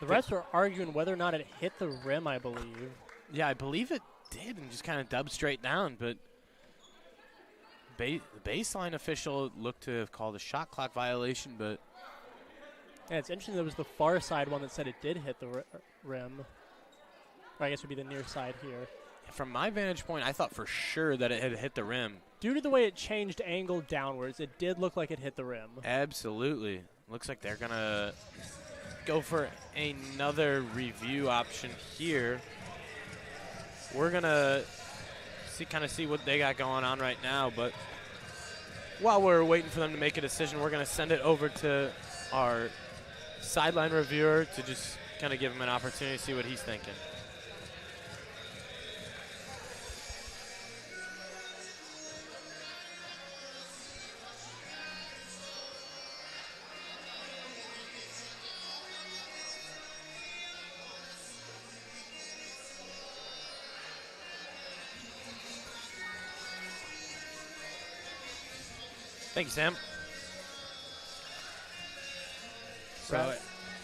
The refs were arguing whether or not it hit the rim, I believe. Yeah, I believe it did and just kind of dubbed straight down, but the baseline official looked to have called a shot clock violation, but Yeah, it's interesting there was the far side one that said it did hit the rim. Or I guess it would be the near side here. From my vantage point, I thought for sure that it had hit the rim. Due to the way it changed angle downwards, it did look like it hit the rim. Absolutely. Looks like they're going to go for another review option here. We're going to see what they got going on right now, but while we're waiting for them to make a decision, we're going to send it over to our sideline reviewer to just kind of give him an opportunity to see what he's thinking. Thank you, Sam. So,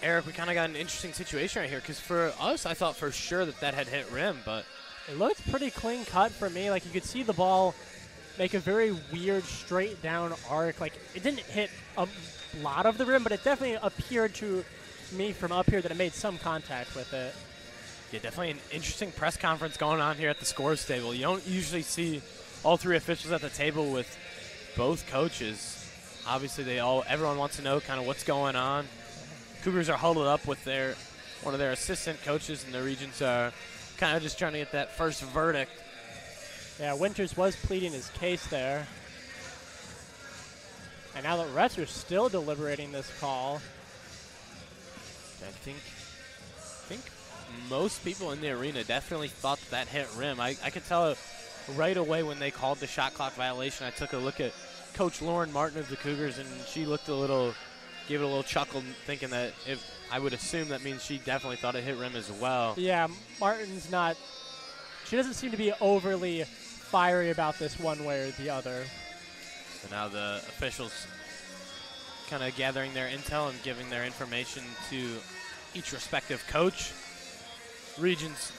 Eric, we kind of got an interesting situation right here because for us, I thought for sure that had hit rim, but it looked pretty clean cut for me. Like, you could see the ball make a very weird straight down arc. Like, it didn't hit a lot of the rim, but it definitely appeared to me from up here that it made some contact with it. Yeah, definitely an interesting press conference going on here at the scores table. You don't usually see all three officials at the table with both coaches. Obviously, everyone wants to know kind of what's going on. Cougars are huddled up with one of their assistant coaches, and the Regents are kind of just trying to get that first verdict. Yeah, Winters was pleading his case there. And now the refs are still deliberating this call. I think most people in the arena definitely thought that hit rim. I could tell right away when they called the shot clock violation. I took a look at Coach Lauren Martin of the Cougars, and she looked gave it a little chuckle, thinking that I would assume that means she definitely thought it hit rim as well. Yeah, she doesn't seem to be overly fiery about this one way or the other. So now the officials kind of gathering their intel and giving their information to each respective coach. Regents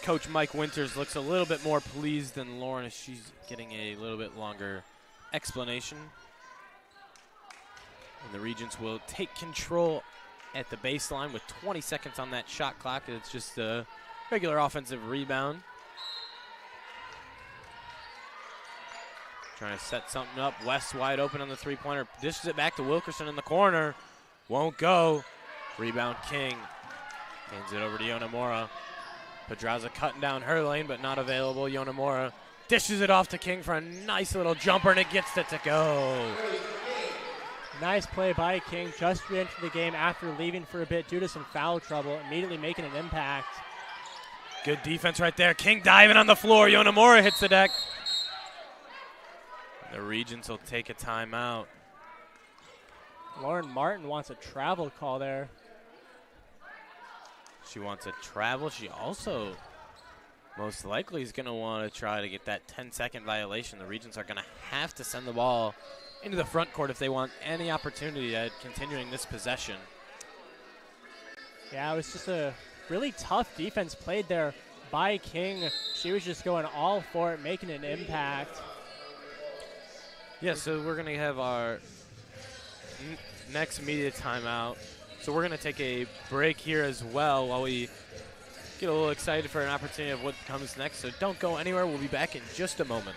coach Mike Winters looks a little bit more pleased than Lauren as she's getting a little bit longer explanation. And the Regents will take control at the baseline with 20 seconds on that shot clock. It's just a regular offensive rebound. Trying to set something up. West wide open on the three-pointer. Dishes it back to Wilkerson in the corner. Won't go. Rebound King. Hands it over to Yonemura. Pedraza cutting down her lane, but not available. Yonemura dishes it off to King for a nice little jumper, and it gets it to go. Nice play by King. Just re-entered the game after leaving for a bit due to some foul trouble, immediately making an impact. Good defense right there. King diving on the floor. Yonemura hits the deck. The Regents will take a timeout. Lauren Martin wants a travel call there. She wants a travel. She also most likely is going to want to try to get that 10-second violation. The Regents are going to have to send the ball into the front court if they want any opportunity at continuing this possession. Yeah, it was just a really tough defense played there by King. She was just going all for it, making an impact. Yeah, so we're going to have our next media timeout. So we're going to take a break here as well while we get a little excited for an opportunity of what comes next. So don't go anywhere. We'll be back in just a moment.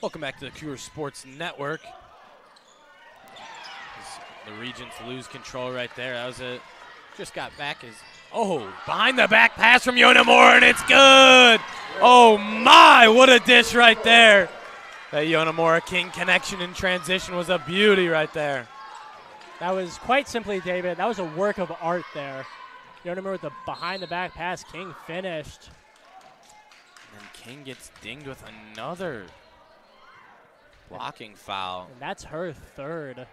Welcome back to the Cougar Sports Network. The Regents lose control right there. That was it. Just got back as, behind the back pass from Yonamura, and it's good. Oh my, what a dish right there. That Yonamura King connection in transition was a beauty right there. That was quite simply, David, that was a work of art there. Yonamura with the behind the back pass, King finished. And King gets dinged with another blocking foul. And that's her third.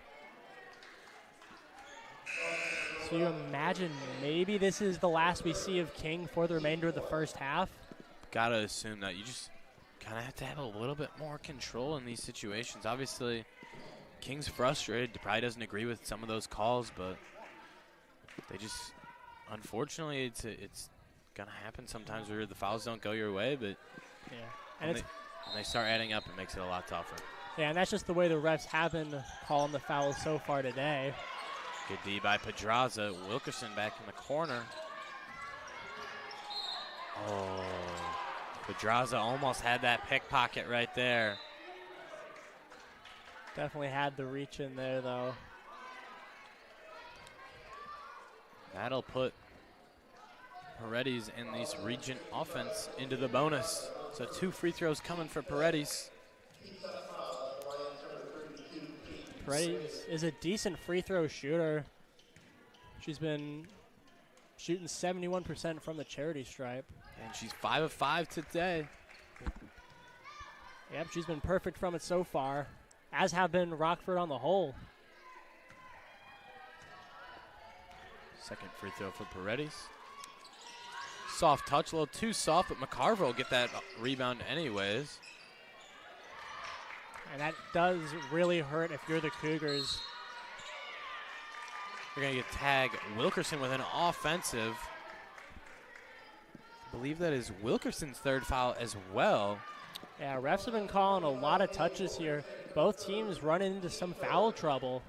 So you imagine maybe this is the last we see of King for the remainder of the first half? Gotta assume that you just kind of have to have a little bit more control in these situations. Obviously, King's frustrated. Probably doesn't agree with some of those calls, but they just, unfortunately, it's gonna happen sometimes where the fouls don't go your way. But yeah, and when they start adding up, it makes it a lot tougher. Yeah, and that's just the way the refs have been calling the fouls so far today. Good D by Pedraza. Wilkerson back in the corner. Oh, Pedraza almost had that pickpocket right there. Definitely had the reach in there, though. That'll put Paredes and this Regent offense into the bonus. So 2 free throws coming for Paredes. Paredes is a decent free throw shooter. She's been shooting 71% from the charity stripe. And she's 5 of 5 today. Yep, she's been perfect from it so far, as have been Rockford on the whole. Second free throw for Paredes. Soft touch, a little too soft, but McCarver will get that rebound anyways. And that does really hurt if you're the Cougars. They're going to get tagged Wilkerson with an offensive. I believe that is Wilkerson's third foul as well. Yeah, refs have been calling a lot of touches here. Both teams running into some foul trouble.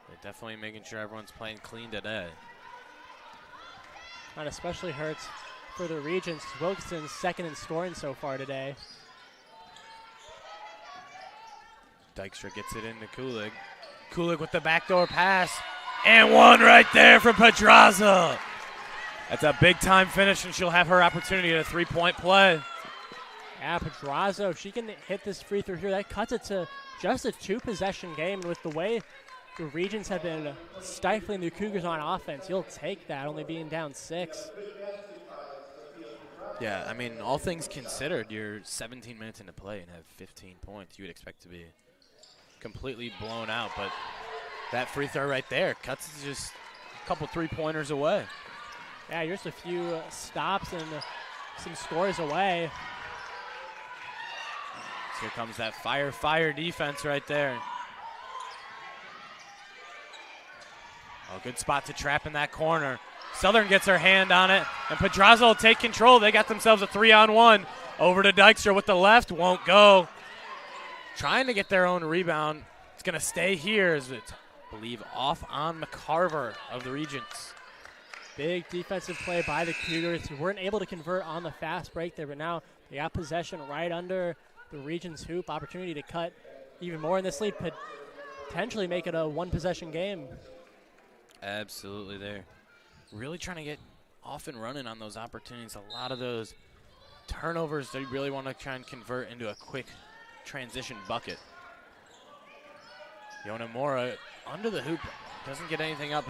They're definitely making sure everyone's playing clean today. And especially hurts for the Regents. Wilkerson's second in scoring so far today. Dykstra gets it into Kulig. Kulig with the backdoor pass. And one right there from Pedraza. That's a big-time finish, and she'll have her opportunity at a three-point play. Yeah, Pedraza, if she can hit this free throw here, that cuts it to just a 2-possession game. And with the way the Regents have been stifling the Cougars on offense, you'll take that, only being down 6. Yeah, I mean, all things considered, you're 17 minutes into play and have 15 points. You would expect to be completely blown out, but that free throw right there cuts it just a couple three-pointers away. Yeah, you're just a few stops and some scores away. So here comes that fire defense right there. Oh, good spot to trap in that corner. Southern gets her hand on it, and Pedraza will take control. They got themselves a 3-on-1. Over to Dykstra with the left, won't go. Trying to get their own rebound. It's going to stay here as it's, I believe, off on McCarver of the Regents. Big defensive play by the Cougars, who weren't able to convert on the fast break there, but now they got possession right under the Regents' hoop. Opportunity to cut even more in this lead, potentially make it a 1-possession game. Absolutely there. Really trying to get off and running on those opportunities. A lot of those turnovers they really want to try and convert into a quick transition bucket. Yonamura under the hoop doesn't get anything up.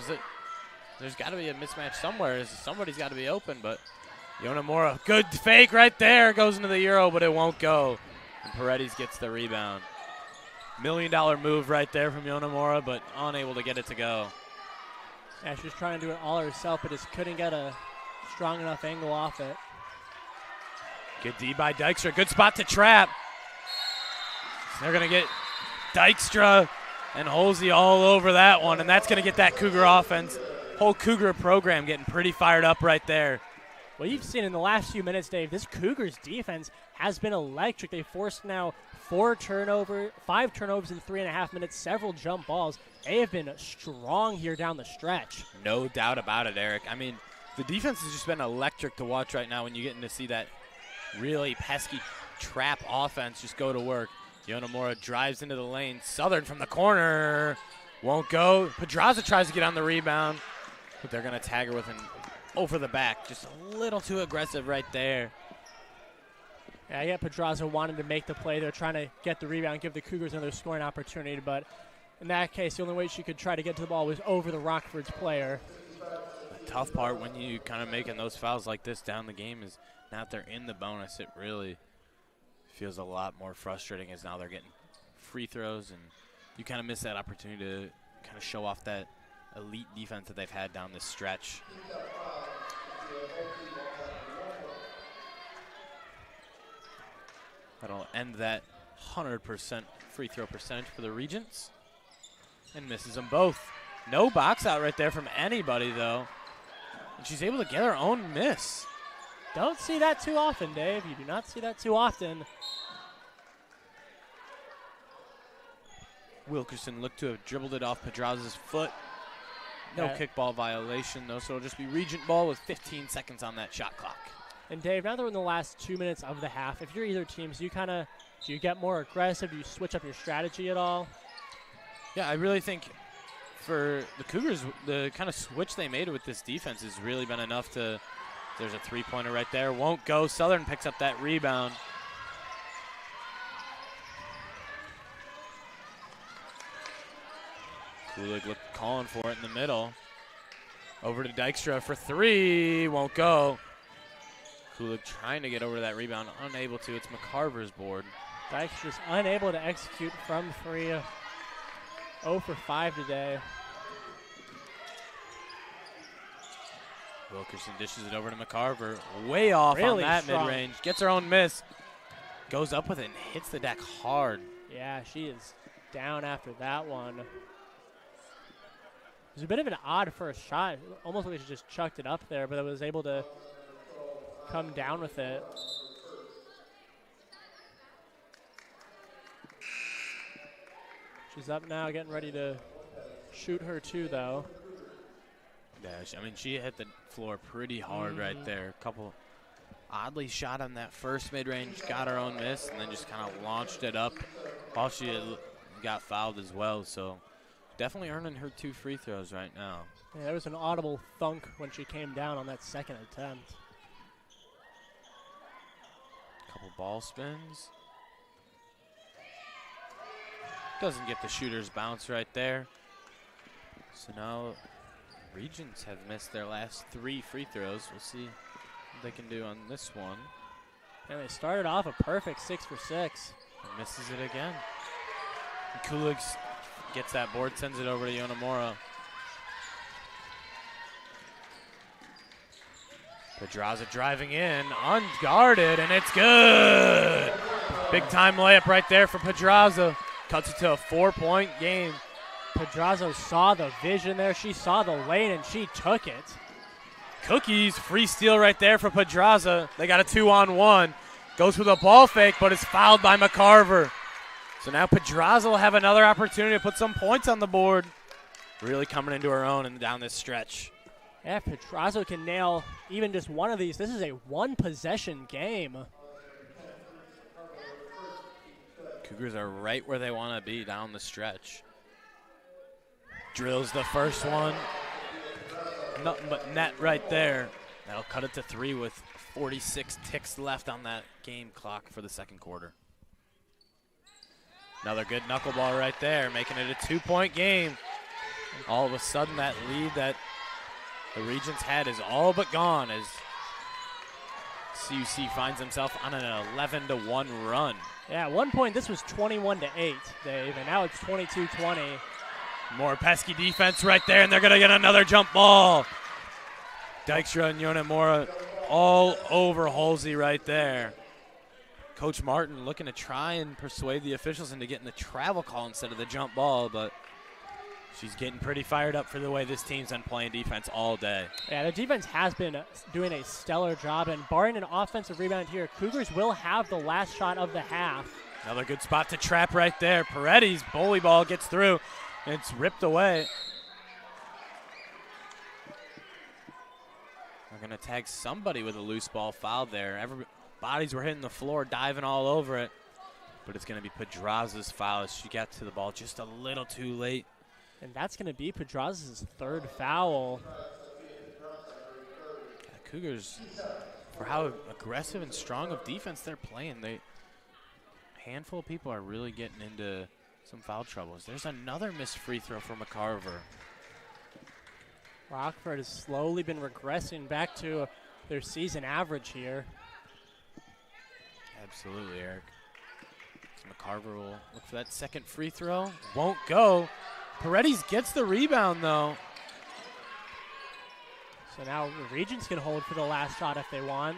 There's got to be a mismatch somewhere. Somebody's got to be open, but Yonamura, good fake right there, goes into the Euro, but it won't go. And Paredes gets the rebound. $1 million move right there from Yonamura, but unable to get it to go. Yeah, she was trying to do it all herself, but just couldn't get a strong enough angle off it. Good D by Dykstra. Good spot to trap. They're going to get Dykstra and Holsey all over that one, and that's going to get that Cougar offense, whole Cougar program getting pretty fired up right there. Well, you've seen in the last few minutes, Dave, this Cougars defense has been electric. They forced now 5 turnovers in 3.5 minutes, several jump balls. They have been strong here down the stretch. No doubt about it, Eric. I mean, the defense has just been electric to watch right now when you're getting to see that really pesky trap offense just go to work. Yonemura drives into the lane. Southern from the corner. Won't go. Pedraza tries to get on the rebound, but they're going to tag her with an over the back. Just a little too aggressive right there. Yeah, I get Pedraza wanted to make the play. They're trying to get the rebound, give the Cougars another scoring opportunity, but in that case, the only way she could try to get to the ball was over the Rockford's player. The tough part when you kind of making those fouls like this down the game is now that they're in the bonus, it really feels a lot more frustrating as now they're getting free throws, and you kind of miss that opportunity to kind of show off that elite defense that they've had down this stretch. That'll end that 100% free throw percentage for the Regents. And misses them both. No box out right there from anybody, though. And she's able to get her own miss. Don't see that too often, Dave. You do not see that too often. Wilkerson looked to have dribbled it off Pedraza's foot. No kickball violation, though, so it'll just be Regent ball with 15 seconds on that shot clock. And Dave, now that we're in the last 2 minutes of the half, if you're either team, do you get more aggressive? Do you switch up your strategy at all? Yeah, I really think for the Cougars, the kind of switch they made with this defense has really been enough to. There's a three-pointer right there. Won't go. Southern picks up that rebound. Kulig calling for it in the middle. Over to Dykstra for three. Won't go. Kulig trying to get over that rebound. Unable to. It's McCarver's board. Dykstra's unable to execute from three. 0 for 5 today. Wilkerson dishes it over to McCarver. Way off really on that strong mid-range. Gets her own miss. Goes up with it and hits the deck hard. Yeah, she is down after that one. It was a bit of an odd first shot. Almost like she just chucked it up there, but it was able to come down with it. She's up now, getting ready to shoot her two, though. Yeah, I mean, she hit the floor pretty hard right there. Couple oddly shot on that first mid-range, got her own miss, and then just kind of launched it up while she got fouled as well. So definitely earning her 2 free throws right now. Yeah, there was an audible thunk when she came down on that second attempt. Couple ball spins. Doesn't get the shooter's bounce right there. So now Regents have missed their last 3 free throws. We'll see what they can do on this one. And they started off a perfect 6 for 6. And misses it again. And Kulig gets that board, sends it over to Yonemura. Pedraza driving in, unguarded, and it's good. Big time layup right there for Pedraza. Cuts it to a 4-point game. Pedraza saw the vision there. She saw the lane, and she took it. Cookies, free steal right there for Pedraza. They got a 2-on-1. Goes with a ball fake, but is fouled by McCarver. So now Pedraza will have another opportunity to put some points on the board. Really coming into her own and down this stretch. Yeah, if Pedraza can nail even just one of these, this is a one-possession game. Cougars are right where they want to be down the stretch. Drills the first one. Nothing but net right there. That'll cut it to 3 with 46 ticks left on that game clock for the second quarter. Another good knuckleball right there, making it a 2-point game. All of a sudden, that lead that the Regents had is all but gone as CUC finds himself on an 11-1 run. Yeah, at one point this was 21-8, Dave, and now it's 22-20. More pesky defense right there, and they're going to get another jump ball. Dykstra and Yonemura all over Halsey right there. Coach Martin looking to try and persuade the officials into getting the travel call instead of the jump ball, but she's getting pretty fired up for the way this team's been playing defense all day. Yeah, the defense has been doing a stellar job, and barring an offensive rebound here, Cougars will have the last shot of the half. Another good spot to trap right there. Paredes' bully ball gets through, and it's ripped away. They're going to tag somebody with a loose ball foul there. Bodies were hitting the floor, diving all over it. But it's going to be Pedraza's foul as she got to the ball just a little too late. And that's going to be Pedraza's third foul. The Cougars, for how aggressive and strong of defense they're playing, a handful of people are really getting into some foul troubles. There's another missed free throw for McCarver. Rockford has slowly been regressing back to their season average here. Absolutely, Eric. So McCarver will look for that second free throw. Won't go. Paredes gets the rebound, though. So now the Regents can hold for the last shot if they want.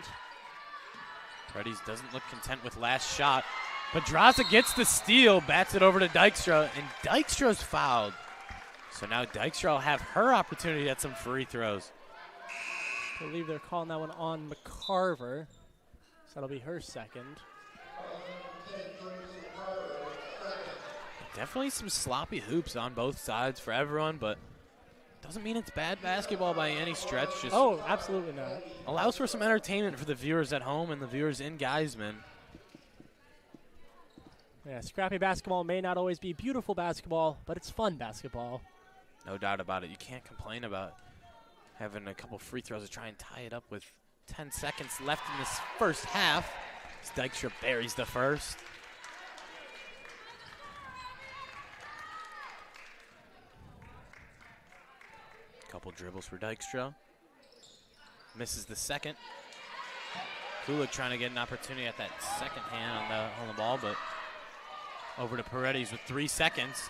Paredes doesn't look content with last shot. Pedraza gets the steal, bats it over to Dykstra, and Dykstra's fouled. So now Dykstra will have her opportunity at some free throws. I believe they're calling that one on McCarver. So that'll be her second. Definitely some sloppy hoops on both sides for everyone, but doesn't mean it's bad basketball by any stretch. Just absolutely not. allows for some entertainment for the viewers at home and the viewers in Geisman. Yeah, scrappy basketball may not always be beautiful basketball, but it's fun basketball. No doubt about it. You can't complain about having a couple free throws to try and tie it up with 10 seconds left in this first half. As Dykstra buries the first. Couple dribbles for Dykstra. Misses the second. Kulik trying to get an opportunity at that second hand on the ball, but over to Paredes with 3 seconds.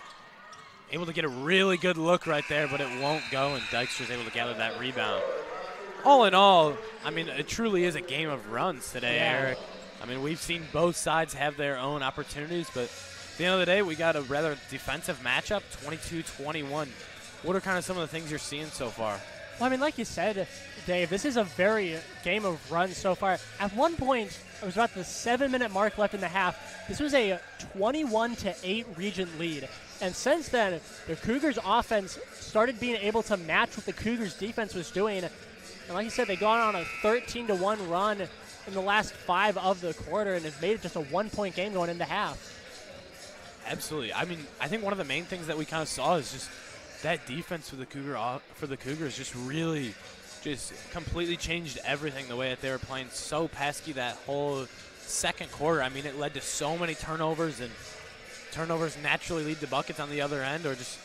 Able to get a really good look right there, but it won't go, and Dykstra's able to gather that rebound. All in all, I mean, it truly is a game of runs today, Eric. I mean, we've seen both sides have their own opportunities, but at the end of the day, we got a rather defensive matchup, 22-21. What are kind of some of the things you're seeing so far? Well, I mean, like you said, Dave, this is a very game of runs so far. At one point, it was about the 7-minute mark left in the half. This was a 21-8 Regent lead. And since then, the Cougars' offense started being able to match what the Cougars' defense was doing. And like you said, they got on a 13-1 run in the last 5 of the quarter and have made it just a 1-point game going into half. Absolutely. I mean, I think one of the main things that we kind of saw is just that defense for the Cougars just really just completely changed everything, the way that they were playing so pesky that whole second quarter. I mean, it led to so many turnovers, and turnovers naturally lead to buckets on the other end, or just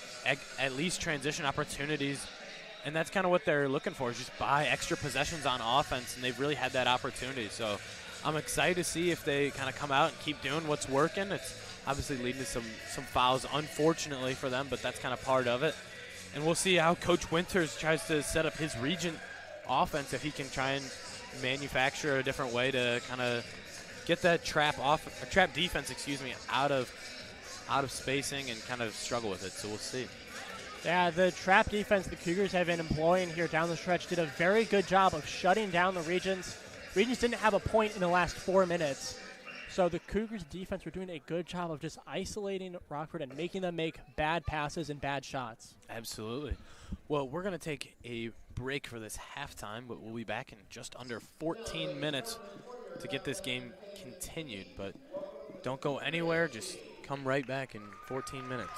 at least transition opportunities. And that's kind of what they're looking for, is just buy extra possessions on offense, and they've really had that opportunity. So I'm excited to see if they kind of come out and keep doing what's working. It's obviously leading to some fouls, unfortunately for them, but that's kind of part of it. And we'll see how Coach Winters tries to set up his Regent offense, if he can try and manufacture a different way to kind of get that trap defense, out of spacing and kind of struggle with it. So we'll see. Yeah, the trap defense the Cougars have been employing here down the stretch did a very good job of shutting down the Regents. Regents didn't have a point in the last 4 minutes. So the Cougars' defense were doing a good job of just isolating Rockford and making them make bad passes and bad shots. Absolutely. Well, we're going to take a break for this halftime, but we'll be back in just under 14 minutes to get this game continued. But don't go anywhere. Just come right back in 14 minutes.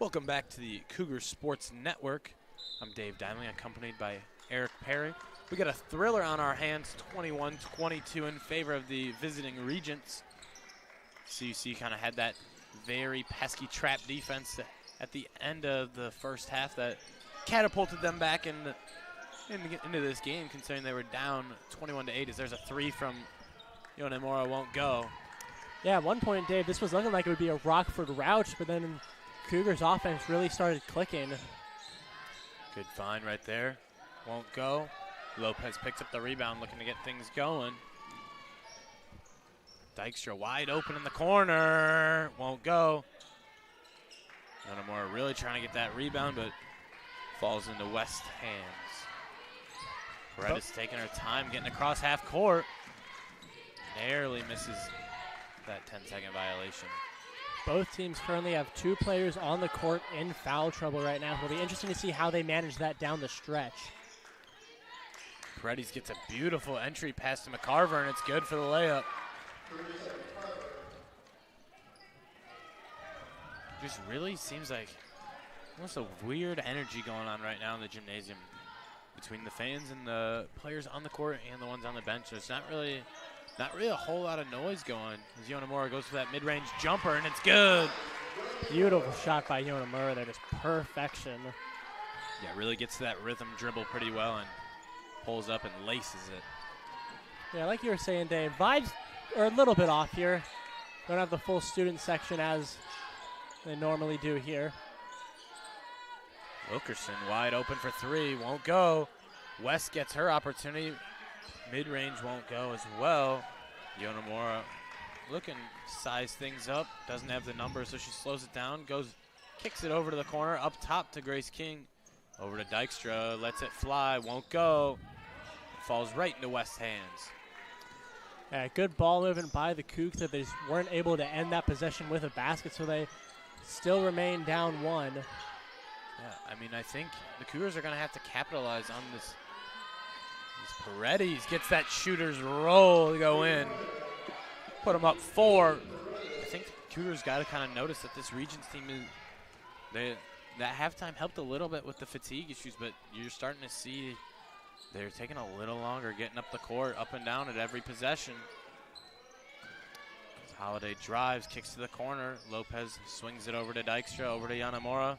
Welcome back to the Cougar Sports Network. I'm Dave Dimling, accompanied by Eric Perry. We got a thriller on our hands, 21-22 in favor of the visiting Regents. CUC kind of had that very pesky trap defense at the end of the first half that catapulted them back into this game, considering they were down 21-8. As there's a three from Yonemura, won't go. Yeah, at one point, Dave, this was looking like it would be a Rockford rout, but then Cougars offense really started clicking. Good find right there. Won't go. Lopez picks up the rebound, looking to get things going. Dykstra wide open in the corner. Won't go. Yonemura really trying to get that rebound, but falls into West's hands. Paredes taking her time, getting across half court. Narrowly misses that 10-second violation. Both teams currently have 2 players on the court in foul trouble right now. It'll be interesting to see how they manage that down the stretch. Paredes gets a beautiful entry pass to McCarver, and it's good for the layup. Just really seems like almost a weird energy going on right now in the gymnasium between the fans and the players on the court and the ones on the bench. There's not really a whole lot of noise going as Yonemura goes for that mid-range jumper, and it's good. Beautiful shot by Yonemura there, just perfection. Yeah, really gets to that rhythm dribble pretty well and pulls up and laces it. Yeah, like you were saying, Dave, vibes are a little bit off here. Don't have the full student section as they normally do here. Wilkerson wide open for 3, won't go. West gets her opportunity. Mid-range won't go as well. Yonemura looking to size things up. Doesn't have the number, so she slows it down. Kicks it over to the corner. Up top to Grace King. Over to Dykstra. Lets it fly. Won't go. Falls right into West's hands. Yeah, good ball movement by the Cougs that they just weren't able to end that possession with a basket, so they still remain down 1. Yeah, I mean, I think the Cougars are going to have to capitalize on this. Paredes gets that shooter's roll to go in. Put them up 4. I think the Cougars got to kind of notice that this Regents team that halftime helped a little bit with the fatigue issues, but you're starting to see they're taking a little longer getting up the court, up and down at every possession. As Holiday drives, kicks to the corner. Lopez swings it over to Dykstra, over to Yonemura.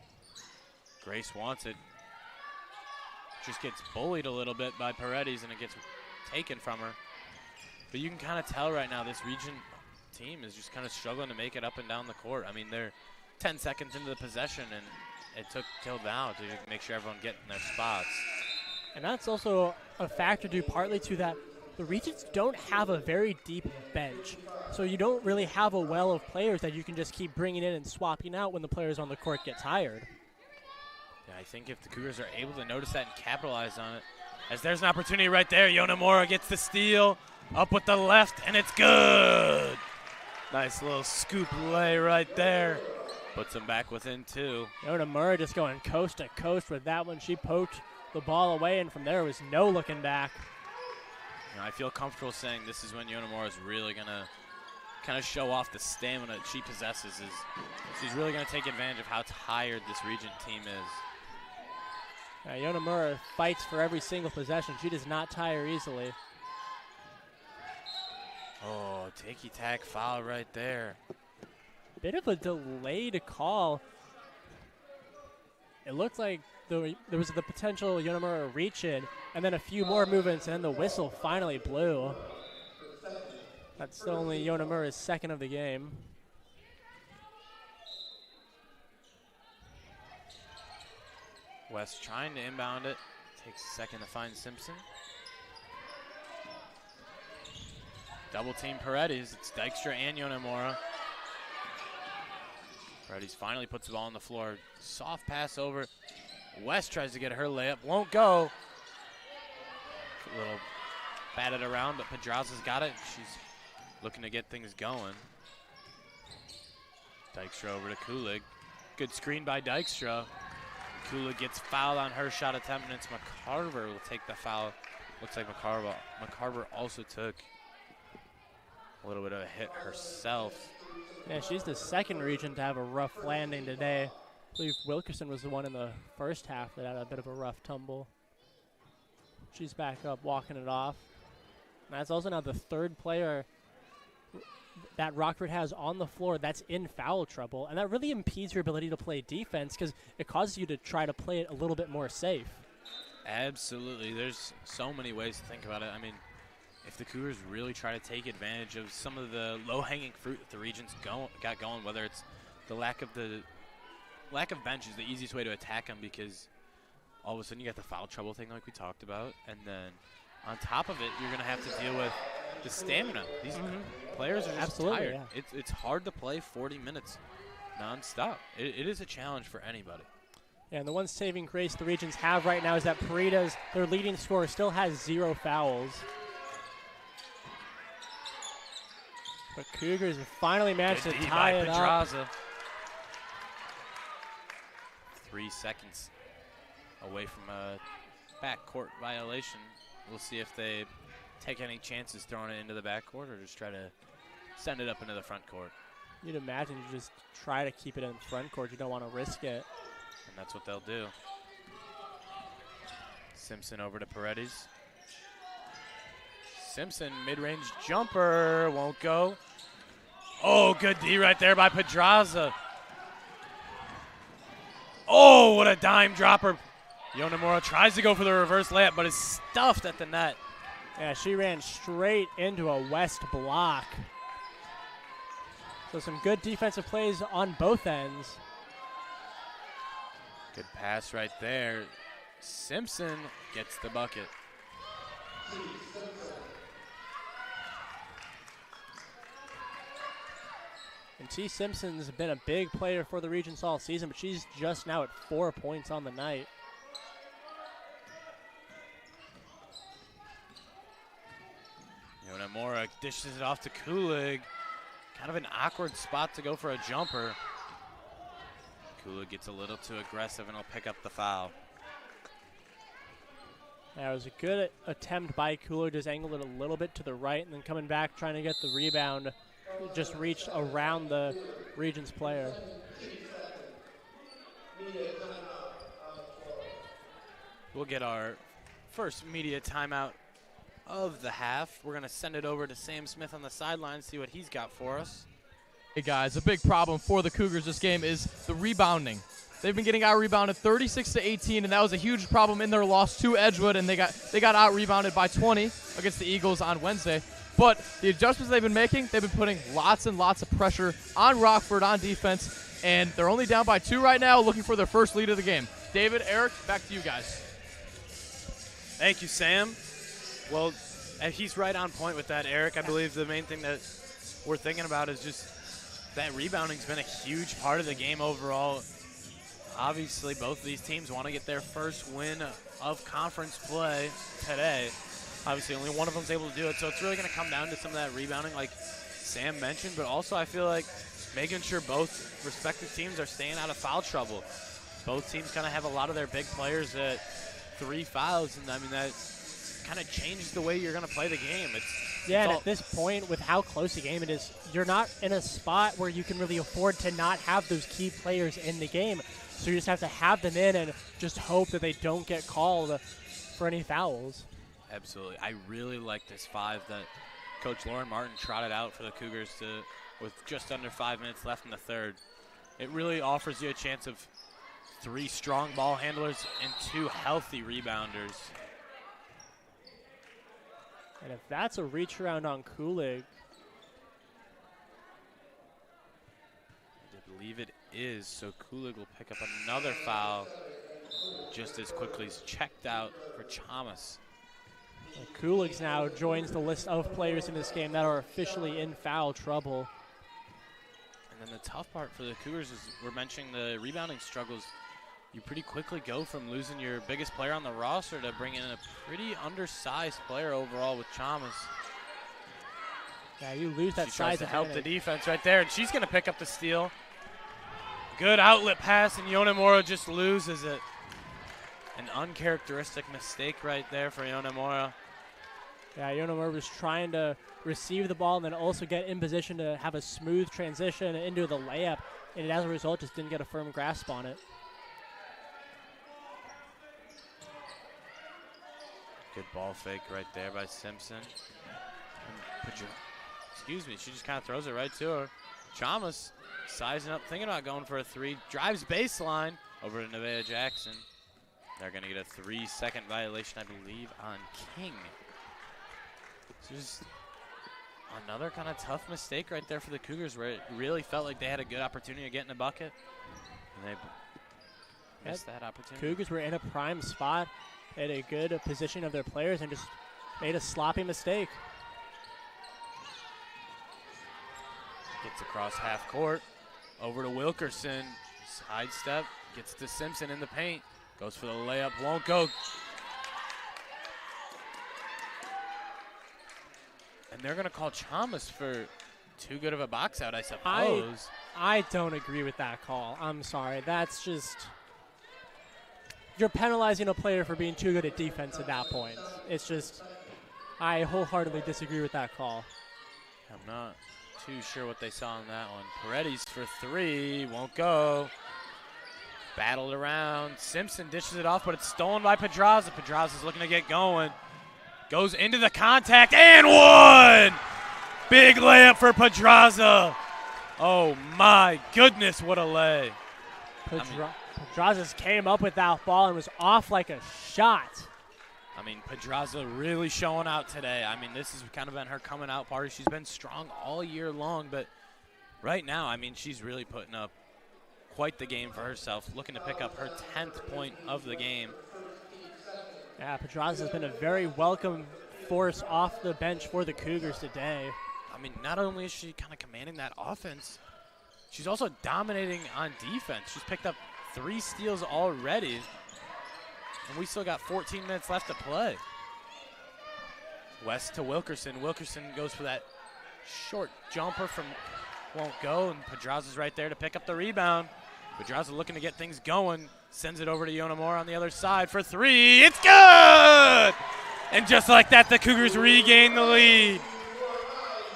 Grace wants it. Just gets bullied a little bit by Paredes, and it gets taken from her. But you can kind of tell right now this Regent team is just kind of struggling to make it up and down the court. I mean, they're 10 seconds into the possession, and it took till now to make sure everyone get in their spots. And that's also a factor due partly to that the Regents don't have a very deep bench. So you don't really have a well of players that you can just keep bringing in and swapping out when the players on the court get tired. Yeah, I think if the Cougars are able to notice that and capitalize on it, as there's an opportunity right there. Yonemura gets the steal, up with the left, and it's good. Nice little scoop lay right there. Puts them back within 2. Yonemura just going coast to coast with that one. She poked the ball away, and from there was no looking back. You know, I feel comfortable saying this is when Yonemura is really going to kind of show off the stamina that she possesses. She's really going to take advantage of how tired this Regent team is. Yonemura fights for every single possession. She does not tire easily. Oh, ticky-tack foul right there. Bit of a delayed call. It looked like there was the potential Yonemura reach in, and then a few more movements, and then the whistle finally blew. That's only Yonemura's second of the game. West trying to inbound it. Takes a second to find Simpson. Double team Paredes. It's Dykstra and Yonemura. Paredes finally puts the ball on the floor. Soft pass over. West tries to get her layup. Won't go. A little batted around, but Pedraza's got it. She's looking to get things going. Dykstra over to Kulig. Good screen by Dykstra. Kulig gets fouled on her shot attempt, and it's McCarver will take the foul. Looks like McCarver also took a little bit of a hit herself. Yeah, she's the second Regent to have a rough landing today. I believe Wilkerson was the one in the first half that had a bit of a rough tumble. She's back up, walking it off. And that's also now the third player that Rockford has on the floor that's in foul trouble. And that really impedes your ability to play defense because it causes you to try to play it a little bit more safe. Absolutely. There's so many ways to think about it. I mean, if the Cougars really try to take advantage of some of the low-hanging fruit that the region's got going, whether it's the lack of bench is the easiest way to attack them, because all of a sudden you got the foul trouble thing like we talked about, and then on top of it, you're going to have to deal with the stamina. These players are just tired. Yeah. It's hard to play 40 minutes nonstop. It is a challenge for anybody. Yeah, and the one saving grace the Regions have right now is that Paredes, their leading scorer, still has 0 fouls. But Cougars have finally managed to tie it up. 3 seconds away from a backcourt violation. We'll see if they take any chances throwing it into the backcourt or just try to send it up into the front court. You'd imagine you just try to keep it in the front court. You don't want to risk it. And that's what they'll do. Simpson over to Paredes. Simpson, mid-range jumper, won't go. Oh, good D right there by Pedraza. Oh, what a dime dropper. Yonemura tries to go for the reverse layup, but is stuffed at the net. Yeah, she ran straight into a West block. So some good defensive plays on both ends. Good pass right there. Simpson gets the bucket. And T. Simpson's been a big player for the Regents all season, but she's just now at 4 points on the night. Yonemura dishes it off to Kulig. Kind of an awkward spot to go for a jumper. Kulig gets a little too aggressive and he'll pick up the foul. Yeah, it was a good attempt by Kulig, just angled it a little bit to the right and then coming back trying to get the rebound. Just reached around the Regents player. We'll get our first media timeout of the half. We're going to send it over to Sam Smith on the sideline, see what he's got for us. Hey guys, a big problem for the Cougars this game is the rebounding. They've been getting out-rebounded 36-18, and that was a huge problem in their loss to Edgewood, and they got out-rebounded by 20 against the Eagles on Wednesday. But the adjustments they've been making, they've been putting lots and lots of pressure on Rockford on defense, and they're only down by 2 right now, looking for their first lead of the game. David, Eric, back to you guys. Thank you, Sam. Well, he's right on point with that, Eric. I believe the main thing that we're thinking about is just that rebounding's been a huge part of the game overall. Obviously, both of these teams want to get their first win of conference play today. Obviously, only one of them's able to do it, so it's really going to come down to some of that rebounding like Sam mentioned, but also I feel like making sure both respective teams are staying out of foul trouble. Both teams kind of have a lot of their big players at 3 fouls, and I mean, that kind of changes the way you're going to play the game. And at this point, with how close the game it is, you're not in a spot where you can really afford to not have those key players in the game. So you just have to have them in and just hope that they don't get called for any fouls. Absolutely. I really like this 5 that Coach Lauren Martin trotted out for the Cougars with just under 5 minutes left in the third. It really offers you a chance of 3 strong ball handlers and 2 healthy rebounders. And if that's a reach around on Kulig, I believe it is, so Kulig will pick up another foul just as quickly as checked out for Chamas. Kulig now joins the list of players in this game that are officially in foul trouble. And then the tough part for the Cougars is we're mentioning the rebounding struggles. You pretty quickly go from losing your biggest player on the roster to bring in a pretty undersized player overall with Chamas. Yeah, you lose that she size tries to help advantage. the defense right there, and she's going to pick up the steal. Good outlet pass, and Yonemura just loses it. An uncharacteristic mistake right there for Yonemura. Yeah, Yonemura was trying to receive the ball and then also get in position to have a smooth transition into the layup. and as a result just didn't get a firm grasp on it. Good ball fake right there by Simpson. Excuse me, she just kind of throws it right to her. Chalmers sizing up, thinking about going for a 3. Drives baseline over to Nevaeh Jackson. They're going to get a 3-second violation, I believe, on King. So just another kind of tough mistake right there for the Cougars, where it really felt like they had a good opportunity of getting a bucket. And they missed that opportunity. Cougars were in a prime spot at a good position of their players and just made a sloppy mistake. Gets across half court, over to Wilkerson, sidestep, gets to Simpson in the paint, goes for the layup, won't go. And they're gonna call Chalmers for too good of a box out, I suppose. I don't agree with that call. I'm sorry, that's just, you're penalizing a player for being too good at defense at that point. It's just, I wholeheartedly disagree with that call. I'm not too sure what they saw on that one. Paredes for 3, won't go. Battled around. Simpson dishes it off, but it's stolen by Pedraza. Pedraza's looking to get going. Goes into the contact and one! Big layup for Pedraza. Oh my goodness, what a lay. Pedraza came up with that ball and was off like a shot. I mean, Pedraza really showing out today. I mean, this has kind of been her coming out party. She's been strong all year long, but right now, I mean, she's really putting up quite the game for herself, looking to pick up her 10th point of the game. Yeah, Pedraza has been a very welcome force off the bench for the Cougars today. I mean, not only is she kind of commanding that offense, she's also dominating on defense. She's picked up 3 steals already. And we still got 14 minutes left to play. West to Wilkerson. Wilkerson goes for that short jumper from won't go, and Pedraza's right there to pick up the rebound. Pedraza looking to get things going. Sends it over to Yonamora on the other side for 3. It's good! And just like that, the Cougars regain the lead.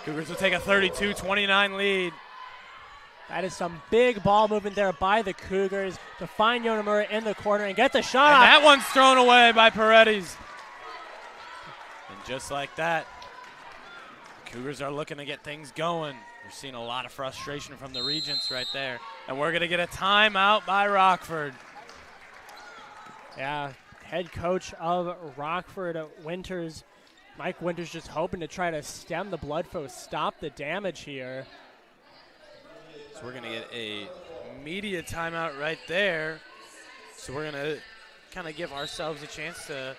Cougars will take a 32-29 lead. That is some big ball movement there by the Cougars to find Yonamura in the corner and get the shot And off. that one's thrown away by Paredes. And just like that, Cougars are looking to get things going. We're seeing a lot of frustration from the Regents right there. And we're going to get a timeout by Rockford. Yeah, head coach of Rockford, Winters, Mike Winters, just hoping to try to stem the blood flow, stop the damage here. So we're going to get a media timeout right there. So we're going to kind of give ourselves a chance to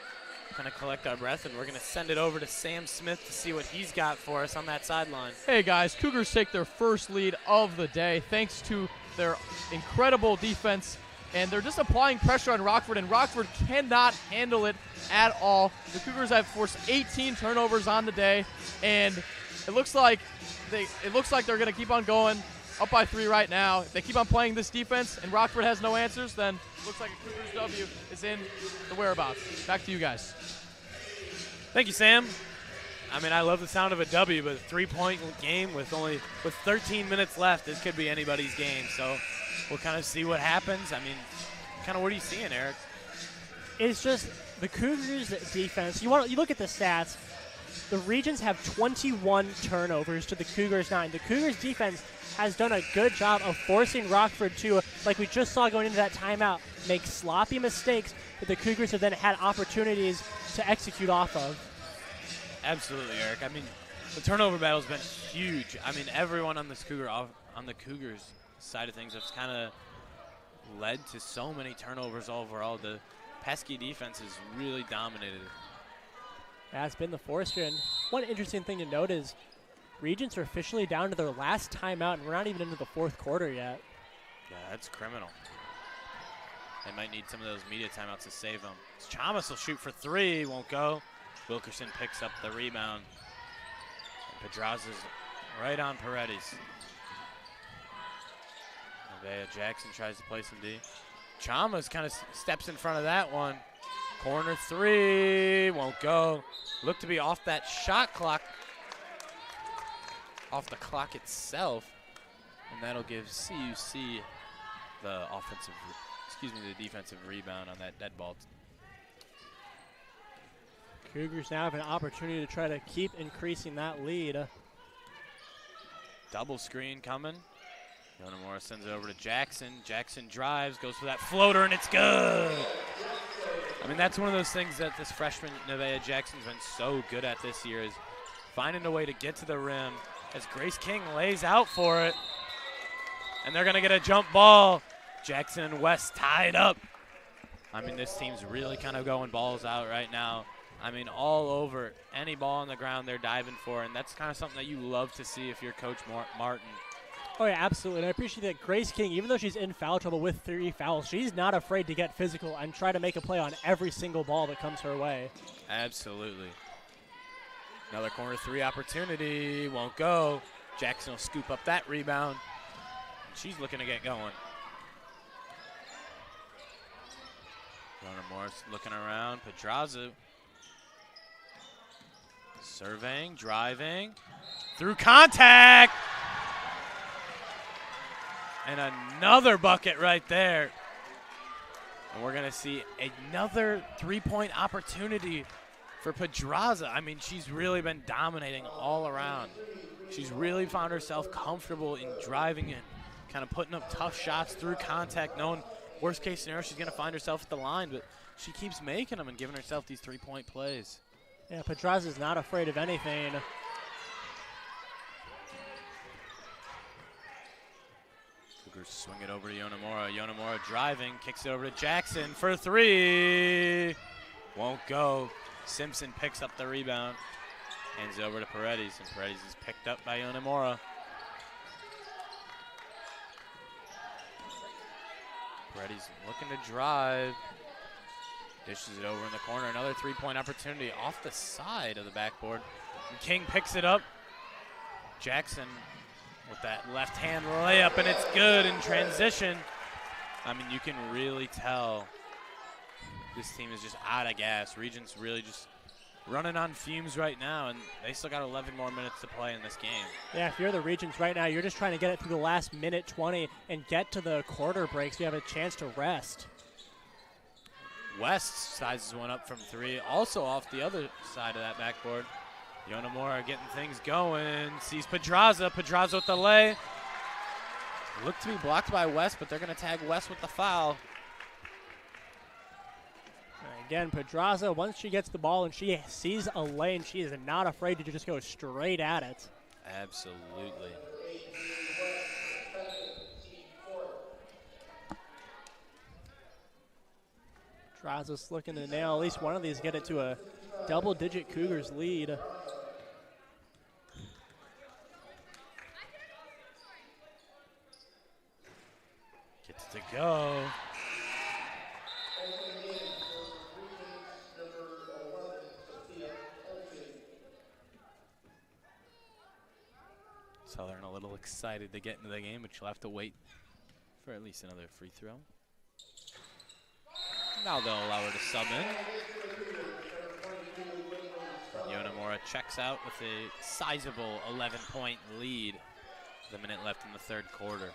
kind of collect our breath, and we're going to send it over to Sam Smith to see what he's got for us on that sideline. Hey guys, Cougars take their first lead of the day thanks to their incredible defense, and they're just applying pressure on Rockford, and Rockford cannot handle it at all. The Cougars have forced 18 turnovers on the day, and it looks like they're going to keep on going. Up by 3 right now. If they keep on playing this defense and Rockford has no answers, then it looks like a Cougars W is in the whereabouts. Back to you guys. Thank you, Sam. I mean, I love the sound of a W, but a 3-point game with 13 minutes left, this could be anybody's game. So we'll kind of see what happens. I mean, kind of what are you seeing, Eric? It's just the Cougars' defense. You look at the stats. The Regents have 21 turnovers to the Cougars 9. The Cougars' defense has done a good job of forcing Rockford to, like we just saw going into that timeout, make sloppy mistakes that the Cougars have then had opportunities to execute off of. Absolutely, Eric. I mean, the turnover battle's been huge. I mean, everyone on the Cougars side of things has kind of led to so many turnovers overall. The pesky defense has really dominated. That's been the force here. And one interesting thing to note is Regents are officially down to their last timeout, and we're not even into the 4th quarter yet. Yeah, that's criminal. They might need some of those media timeouts to save them. Chalmers will shoot for 3, won't go. Wilkerson picks up the rebound. And Pedraza's right on Paredes. Nevaeh Jackson tries to play some D. Chalmers kind of steps in front of that one. Corner 3, won't go. Looked to be off that shot clock. Off the clock itself. And that'll give CUC the defensive rebound on that dead ball. Cougars now have an opportunity to try to keep increasing that lead. Double screen coming. Yonamura sends it over to Jackson. Jackson drives, goes for that floater, and it's good. I mean, that's one of those things that this freshman Nevaeh Jackson's been so good at this year, is finding a way to get to the rim as Grace King lays out for it. And they're going to get a jump ball. Jackson and West tied up. I mean, this team's really kind of going balls out right now. I mean, all over. Any ball on the ground they're diving for, and that's kind of something that you love to see if you're Coach Martin. Oh, yeah, absolutely. And I appreciate that Grace King, even though she's in foul trouble with 3 fouls, she's not afraid to get physical and try to make a play on every single ball that comes her way. Absolutely. Another corner 3 opportunity. Won't go. Jackson will scoop up that rebound. She's looking to get going. Runner Morris looking around. Pedraza surveying, driving, through contact. And another bucket right there. And we're going to see another 3-point opportunity for Pedraza. I mean, she's really been dominating all around. She's really found herself comfortable in driving in, kind of putting up tough shots through contact, knowing worst case scenario she's going to find herself at the line, but she keeps making them and giving herself these 3-point plays. Yeah, Pedraza's not afraid of anything. Cougars swing it over to Yonamura. Yonamura driving, kicks it over to Jackson for 3. Won't go. Simpson picks up the rebound, hands it over to Paredes, and Paredes is picked up by Yonamura. Paredes looking to drive. Dishes it over in the corner. Another 3-point opportunity off the side of the backboard. And King picks it up. Jackson with that left hand layup, and it's good in transition. I mean, you can really tell this team is just out of gas. Regents really just running on fumes right now, and they still got 11 more minutes to play in this game. Yeah, if you're the Regents right now, you're just trying to get it through the last minute 20 and get to the quarter breaks. You have a chance to rest. West sizes one up from 3, also off the other side of that backboard. Yonamura getting things going, sees Pedraza. Pedraza with the lay. Looked to be blocked by West, but they're going to tag West with the foul. Again, Pedraza, once she gets the ball and she sees a lane, she is not afraid to just go straight at it. Absolutely. Pedraza's looking to nail at least one of these, get it to a double-digit Cougars lead. Gets to go. Southern a little excited to get into the game, but you'll have to wait for at least another free throw. Now they'll allow her to sub in. Yonamura checks out with a sizable 11-point lead with a minute left in the third quarter.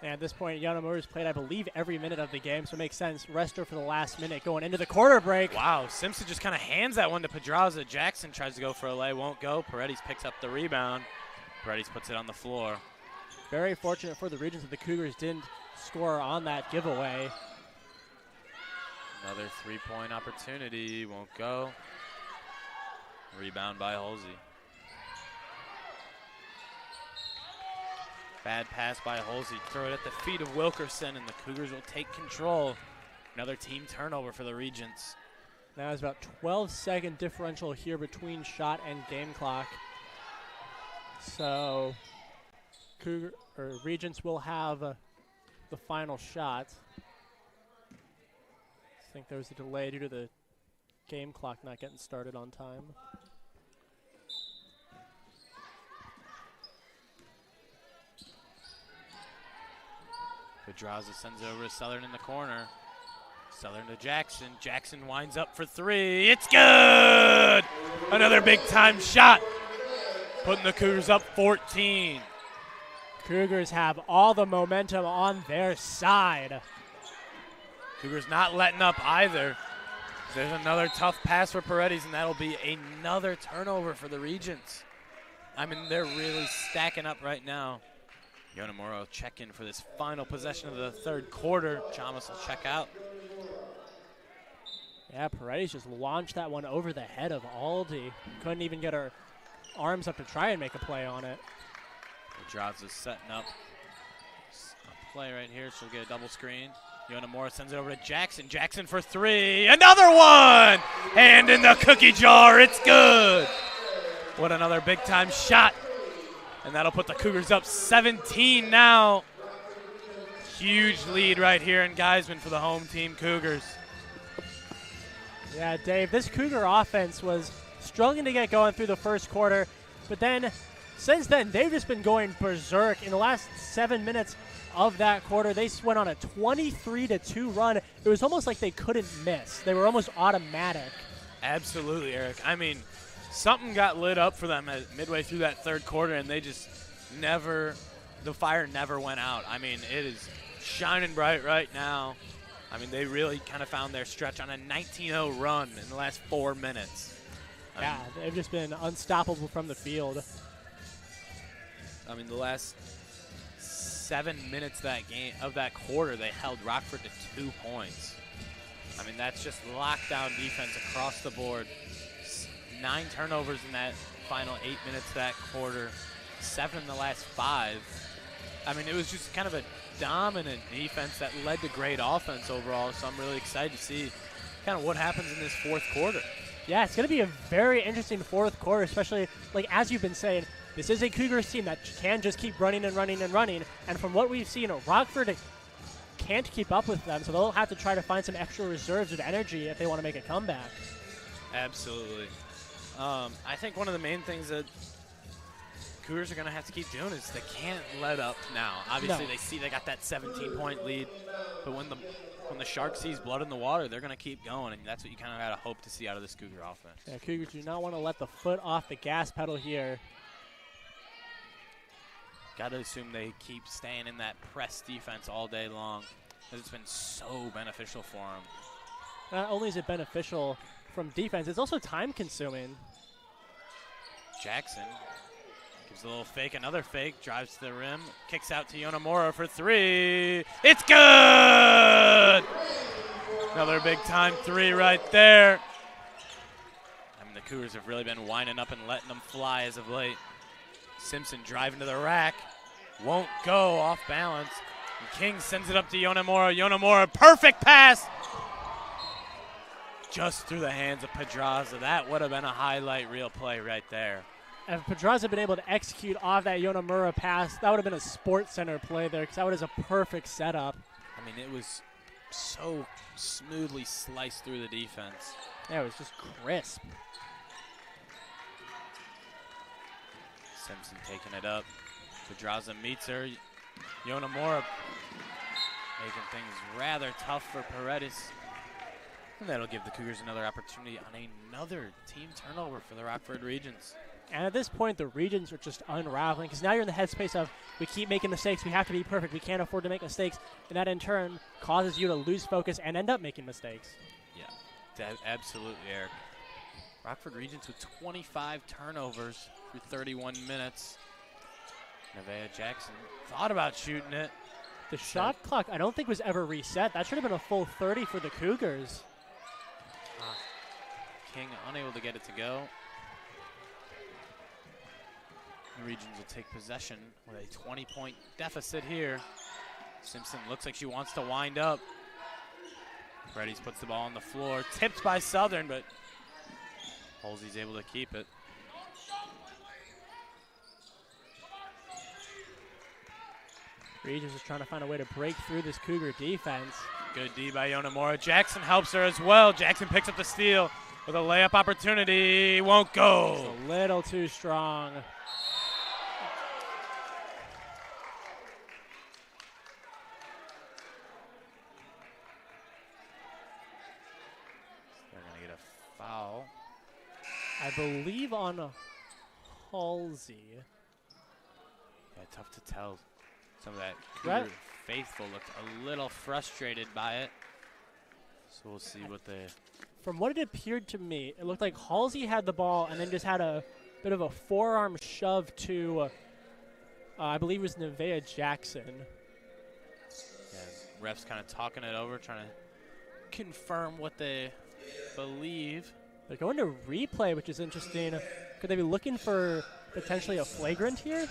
And at this point, Yonamura's played, I believe, every minute of the game, so it makes sense. Rest her for the last minute going into the quarter break. Wow, Simpson just kind of hands that one to Pedraza. Jackson tries to go for a lay, won't go. Paredes picks up the rebound. Paredes puts it on the floor. Very fortunate for the Regents that the Cougars didn't score on that giveaway. Another 3-point opportunity, won't go. Rebound by Halsey. Bad pass by Halsey. Throw it at the feet of Wilkerson, and the Cougars will take control. Another team turnover for the Regents. Now it's about 12-second differential here between shot and game clock. So Regents will have the final shot. I think there was a delay due to the game clock not getting started on time. Pedraza sends it over to Southern in the corner. Southern to Jackson. Jackson winds up for 3. It's good! Another big-time shot, putting the Cougars up 14. Cougars have all the momentum on their side. Cougars not letting up either. There's another tough pass for Paredes, and that'll be another turnover for the Regents. I mean, they're really stacking up right now. Yonemura will check in for this final possession of the third quarter. Chalmers will check out. Yeah, Paredes just launched that one over the head of Aldi. Couldn't even get her arms up to try and make a play on it. Pedraza's setting up a play right here. She'll get a double screen. Yonemura sends it over to Jackson. Jackson for three. Another one! Hand in the cookie jar. It's good. What another big-time shot. And that'll put the Cougars up 17 now. Huge lead right here in Geisman for the home team Cougars. Yeah, Dave, this Cougar offense was struggling to get going through the first quarter, but then since then they've just been going berserk. In the last 7 minutes of that quarter, they went on a 23-2 run. It was almost like they couldn't miss. They were almost automatic. Absolutely, Eric. I mean, something got lit up for them midway through that third quarter, and they just the fire never went out. I mean, it is shining bright right now. I mean, they really kind of found their stretch on a 19-0 run in the last 4 minutes. Yeah, they've just been unstoppable from the field. I mean, the last 7 minutes of that quarter, they held Rockford to 2 points. I mean, that's just lockdown defense across the board. 9 turnovers in that final 8 minutes of that quarter, 7 in the last 5. I mean, it was just kind of a dominant defense that led to great offense overall, so I'm really excited to see kind of what happens in this fourth quarter. Yeah, it's going to be a very interesting fourth quarter, especially, like as you've been saying, this is a Cougars team that can just keep running and running and running, and from what we've seen, Rockford can't keep up with them, so they'll have to try to find some extra reserves of energy if they want to make a comeback. Absolutely. I think one of the main things that Cougars are going to have to keep doing is they can't let up now. Obviously, No. they see they got that 17-point lead, but when the Shark sees blood in the water, they're going to keep going, and that's what you kind of got to hope to see out of this Cougar offense. Yeah, Cougars do not want to let the foot off the gas pedal here. Got to assume they keep staying in that press defense all day long, because it's been so beneficial for them. Not only is it beneficial from defense, it's also time-consuming. Jackson gives a little fake, another fake, drives to the rim, kicks out to Yonemura for three. It's good! Another big-time three right there. I mean, the Cougars have really been winding up and letting them fly as of late. Simpson driving to the rack, won't go, off balance. And King sends it up to Yonemura. Yonemura, perfect pass! Just through the hands of Pedraza. That would have been a highlight reel play right there. If Pedraza had been able to execute off that Yonemura pass, that would have been a Sports Center play there because that was a perfect setup. I mean, it was so smoothly sliced through the defense. Yeah, it was just crisp. Simpson taking it up. Pedraza meets her. Yonemura making things rather tough for Paredes. And that'll give the Cougars another opportunity on another team turnover for the Rockford Regents. And at this point, the Regents are just unraveling because now you're in the headspace of we keep making mistakes, we have to be perfect, we can't afford to make mistakes, and that in turn causes you to lose focus and end up making mistakes. Yeah, absolutely, Eric. Rockford Regents with 25 turnovers through 31 minutes. Nevaeh Jackson thought about shooting it. The shot clock I don't think was ever reset. That should have been a full 30 for the Cougars. King unable to get it to go. The Regents will take possession with a 20-point deficit here. Simpson looks like she wants to wind up. Paredes puts the ball on the floor. Tipped by Southern, but Halsey's able to keep it. Regents is trying to find a way to break through this Cougar defense. Good D by Yonemura. Jackson helps her as well. Jackson picks up the steal with a layup opportunity. Won't go. It's a little too strong. They're going to get a foul. I believe on Halsey. Yeah, tough to tell. Some of that Right. Cougar faithful looked a little frustrated by it. So we'll see what they... From what it appeared to me, it looked like Halsey had the ball and then just had a bit of a forearm shove to, I believe it was Nevaeh Jackson. Yeah, refs kind of talking it over, trying to confirm what they believe. They're going to replay, which is interesting. Could they be looking for potentially a flagrant here?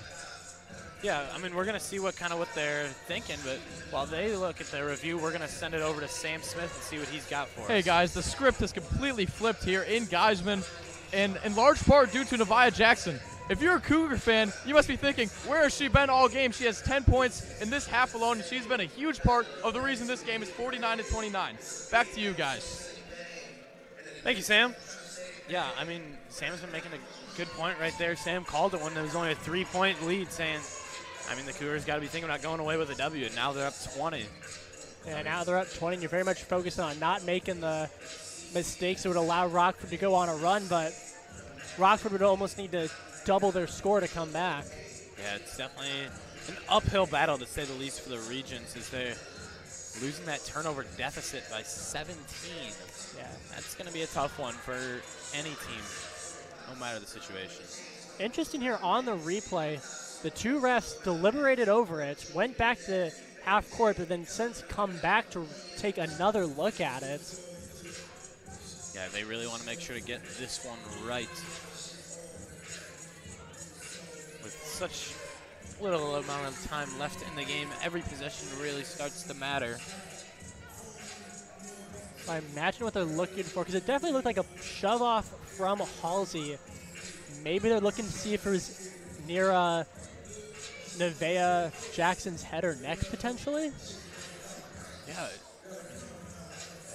Yeah, I mean, we're going to see what they're thinking, but while they look at the review, we're going to send it over to Sam Smith and see what he's got for us. Hey guys, the script has completely flipped here in Geisman, and in large part due to Nevaeh Jackson. If you're a Cougar fan, you must be thinking, where has she been all game? She has 10 points in this half alone, and she's been a huge part of the reason this game is 49-29. Back to you guys. Thank you, Sam. Yeah, I mean, Sam's been making a good point right there. Sam called it when there was only a 3-point lead, saying, I mean, the Cougars got to be thinking about going away with a W, and now they're up 20. Yeah, now they're up 20, and you're very much focused on not making the mistakes that would allow Rockford to go on a run, but Rockford would almost need to double their score to come back. Yeah, it's definitely an uphill battle, to say the least, for the Regents, as they're losing that turnover deficit by 17. Yeah. That's going to be a tough one for any team, no matter the situation. Interesting here on the replay, the two refs deliberated over it, went back to half court, but then since come back to take another look at it. Yeah, they really want to make sure to get this one right. With such little amount of time left in the game, every possession really starts to matter. I imagine what they're looking for, because it definitely looked like a shove off from Halsey. Maybe they're looking to see if it was near Nevaeh Jackson's head or neck, potentially. Yeah,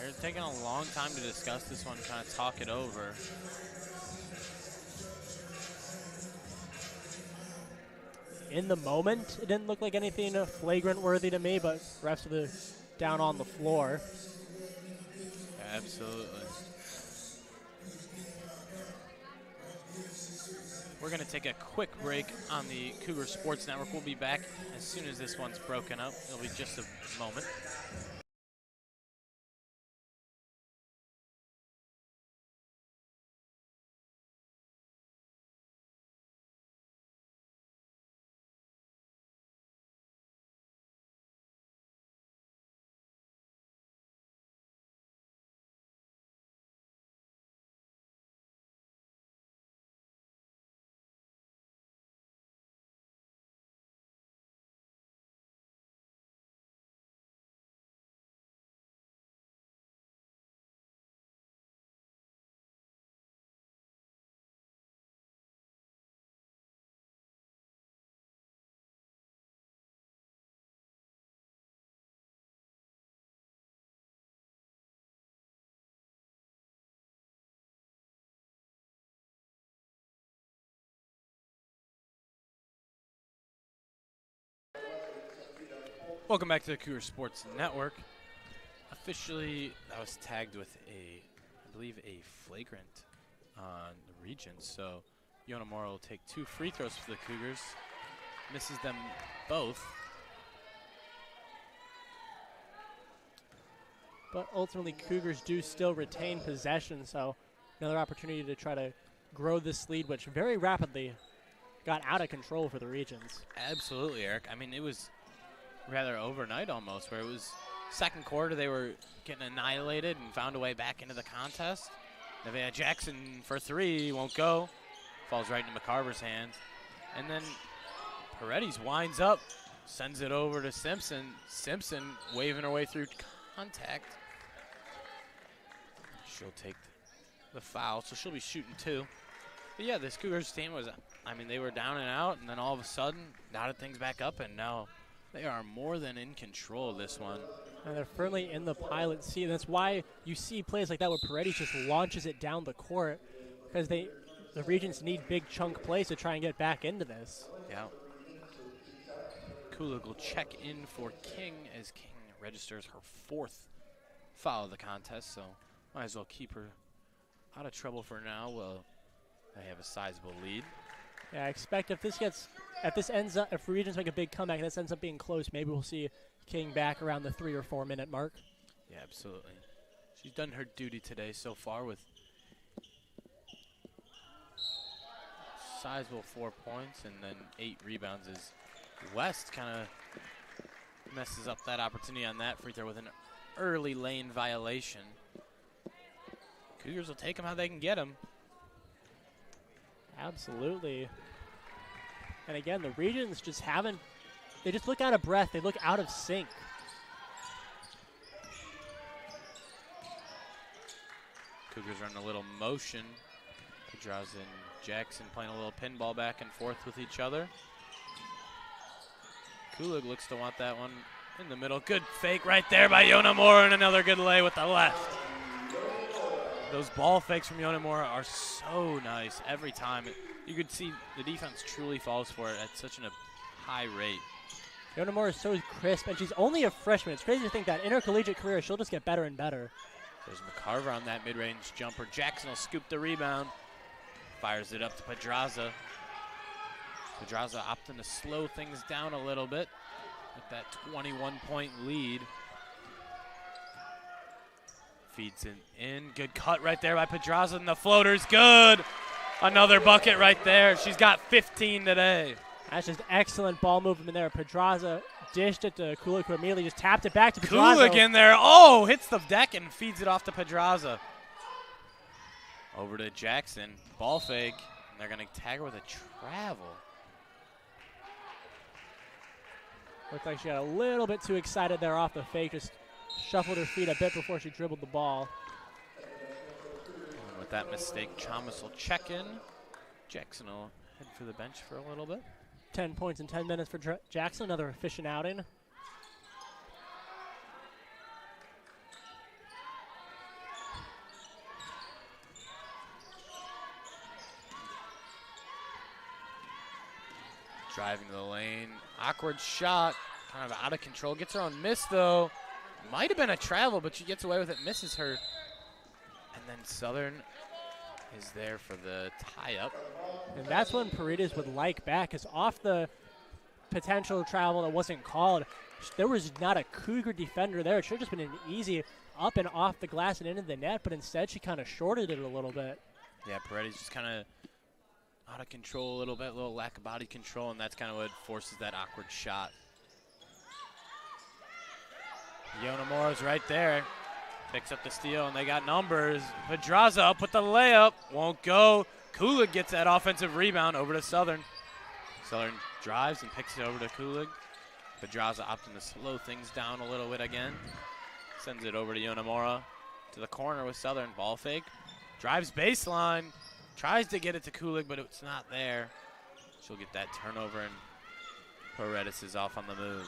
they're taking a long time to discuss this one, kind of talk it over. In the moment, it didn't look like anything flagrant worthy to me, but refs were down on the floor. Yeah, absolutely. We're going to take a quick break on the Cougar Sports Network. We'll be back as soon as this one's broken up. It'll be just a moment. Welcome back to the Cougar Sports Network. Officially, I was tagged with I believe a flagrant on the Regents. So Yona Mora will take 2 free throws for the Cougars. Misses them both. But ultimately, Cougars do still retain possession, so another opportunity to try to grow this lead, which very rapidly got out of control for the Regents. Absolutely, Eric. I mean, it was rather overnight almost, where it was second quarter, they were getting annihilated and found a way back into the contest. Nevaeh Jackson for 3, won't go. Falls right into McCarver's hands. And then Paredes winds up, sends it over to Simpson. Simpson waving her way through contact. She'll take the foul, so she'll be shooting 2. But yeah, this Cougars team was, I mean, they were down and out, and then all of a sudden, knotted things back up, and now they are more than in control of this one. And they're firmly in the pilot seat. That's why you see plays like that where Paredes just launches it down the court, because the Regents need big chunk plays to try and get back into this. Yeah. Kulig will check in for King as King registers her 4th foul of the contest, so might as well keep her out of trouble for now. Well, they have a sizable lead. Yeah, I expect if this gets if this ends up, if Regents make a big comeback and this ends up being close, maybe we'll see King back around the 3 or 4 minute mark. Yeah, absolutely. She's done her duty today so far with sizable 4 points and then 8 rebounds as West kind of messes up that opportunity on that free throw with an early lane violation. Cougars will take them how they can get them. Absolutely. And again, the Regents just haven't, they just look out of breath. They look out of sync. Cougars are in a little motion. Pedraza and Jackson playing a little pinball back and forth with each other. Kulig looks to want that one in the middle. Good fake right there by Yonamura, and another good lay with the left. Those ball fakes from Yonamura are so nice every time. You could see the defense truly falls for it at such a high rate. Yonamura is so crisp, and she's only a freshman. It's crazy to think that in her collegiate career, she'll just get better and better. There's McCarver on that mid-range jumper. Jackson will scoop the rebound. Fires it up to Pedraza. Pedraza opting to slow things down a little bit with that 21-point lead. Feeds it in. Good cut right there by Pedraza, and the floater's good. Another bucket right there. She's got 15 today. That's just excellent ball movement there. Pedraza dished it to Kulik, who immediately just tapped it back to Pedraza. Kulik in there. Oh, hits the deck and feeds it off to Pedraza. Over to Jackson. Ball fake. And they're going to tag her with a travel. Looked like she got a little bit too excited there off the fake. Just shuffled her feet a bit before she dribbled the ball. And with that mistake, Chalmers will check in. Jackson will head for the bench for a little bit. 10 points in 10 minutes for Jackson. Another efficient outing. Driving to the lane. Awkward shot. Kind of out of control. Gets her own miss, though. Might have been a travel, but she gets away with it. Misses her. And then Southern is there for the tie-up. And that's when Paredes would like back, because off the potential travel that wasn't called, there was not a Cougar defender there. It should have just been an easy up and off the glass and into the net, but instead she kind of shorted it a little bit. Yeah, Paredes just kind of out of control a little bit, a little lack of body control, and that's kind of what forces that awkward shot. Yonamura's right there. Picks up the steal, and they got numbers. Pedraza up with the layup. Won't go. Kulig gets that offensive rebound over to Southern. Southern drives and picks it over to Kulig. Pedraza opting to slow things down a little bit again. Sends it over to Yonamura. To the corner with Southern. Ball fake. Drives baseline. Tries to get it to Kulig, but it's not there. She'll get that turnover, and Paredes is off on the move.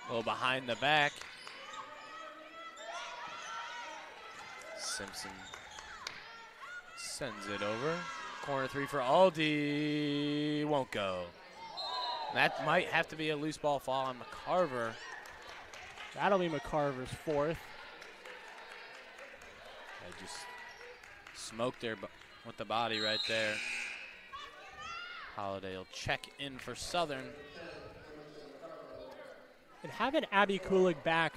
A little behind the back. Simpson sends it over. Corner three for Aldi. Won't go. That might have to be a loose ball fall on McCarver. That'll be McCarver's fourth. I just smoked her with the body right there. Holiday will check in for Southern. And having Abby Kulig back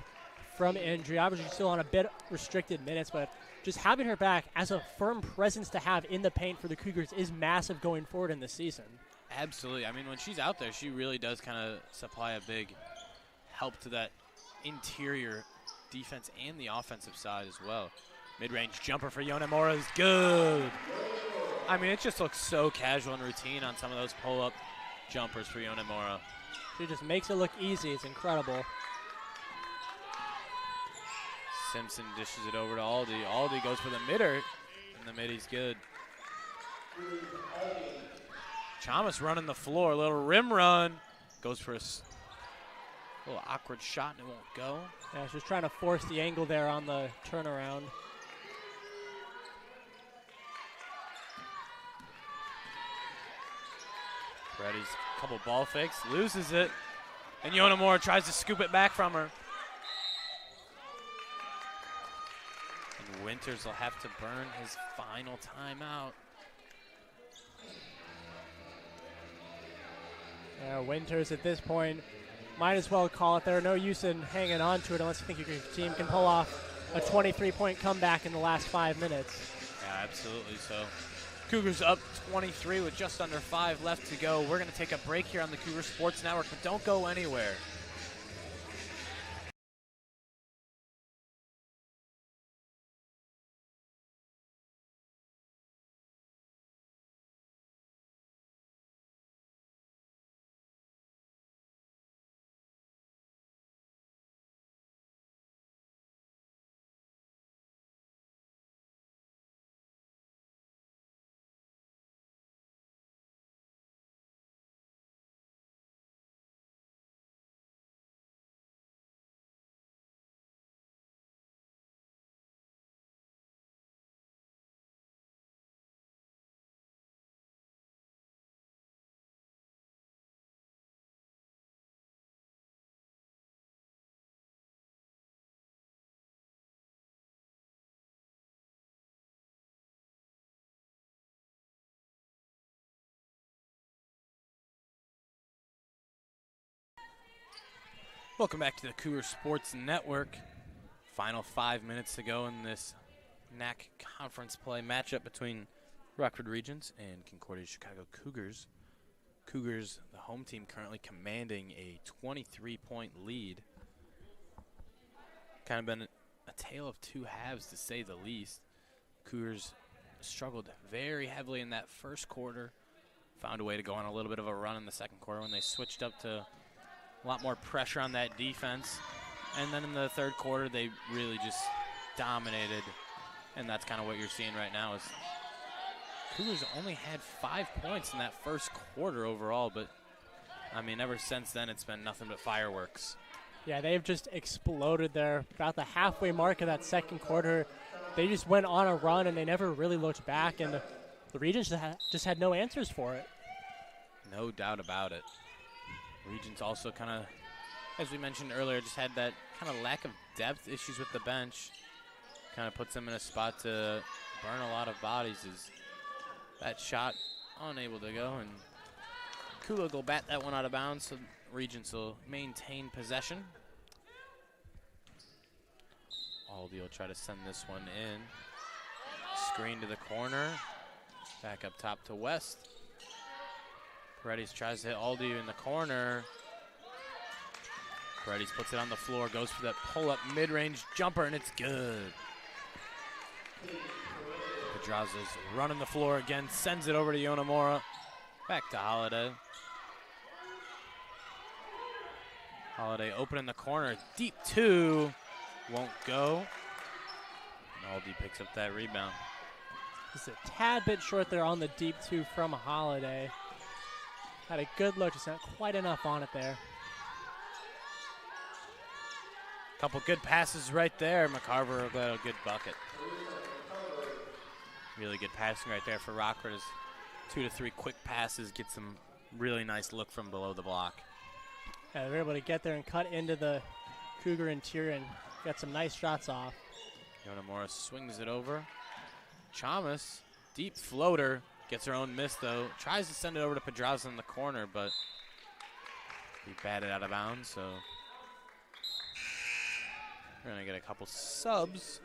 from injury, obviously still on a bit restricted minutes, but just having her back as a firm presence to have in the paint for the Cougars is massive going forward in the season. Absolutely. I mean, when she's out there, she really does kind of supply a big help to that interior defense and the offensive side as well. Mid-range jumper for Yonamura is good. I mean, it just looks so casual and routine on some of those pull-up jumpers for Yonamura. She just makes it look easy. It's incredible. Simpson dishes it over to Aldi. Aldi goes for the midder, and the middy's good. Chalmers running the floor, a little rim run. Goes for a little awkward shot, and it won't go. Yeah, she's trying to force the angle there on the turnaround. Brady's couple ball fakes, loses it, and Yonamura tries to scoop it back from her. And Winters will have to burn his final timeout. Winters at this point might as well call it. There's no use in hanging on to it unless you think your team can pull off a 23-point comeback in the last 5 minutes. Yeah, absolutely. So Cougars up 23 with just under 5 left to go. We're going to take a break here on the Cougar Sports Network, but don't go anywhere. Welcome back to the Cougar Sports Network. Final 5 minutes to go in this NAC conference play matchup between Rockford Regents and Concordia Chicago Cougars. Cougars, the home team, currently commanding a 23-point lead. Kind of been a tale of two halves, to say the least. Cougars struggled very heavily in that first quarter, found a way to go on a little bit of a run in the second quarter when they switched up to a lot more pressure on that defense. And then in the third quarter, they really just dominated. And that's kind of what you're seeing right now is Cougars only had 5 points in that first quarter overall. But, I mean, ever since then, it's been nothing but fireworks. Yeah, they've just exploded there. About the halfway mark of that second quarter, they just went on a run, and they never really looked back. And the Regents just had no answers for it. No doubt about it. Regents also kind of, as we mentioned earlier, just had that kind of lack of depth issues with the bench. Kind of puts them in a spot to burn a lot of bodies. Is that shot unable to go, and Kulik will bat that one out of bounds, so Regents will maintain possession. Aldi will try to send this one in. Screen to the corner. Back up top to West. Paredes tries to hit Aldi in the corner. Paredes puts it on the floor, goes for that pull-up mid-range jumper, and it's good. Pedraza's running the floor again, sends it over to Yonemura. Back to Holiday. Holiday open in the corner, deep two, won't go. And Aldi picks up that rebound. Just a tad bit short there on the deep two from Holiday. Had a good look, just not quite enough on it there. Couple good passes right there. McCarver got a good bucket. Really good passing right there for Rockford. 2 to 3 quick passes, get some really nice look from below the block. Yeah, they were able to get there and cut into the Cougar interior and got some nice shots off. Yonemura swings it over. Chalmers, deep floater. Gets her own miss, though. Tries to send it over to Pedraza in the corner, but he batted out of bounds, so we're going to get a couple subs.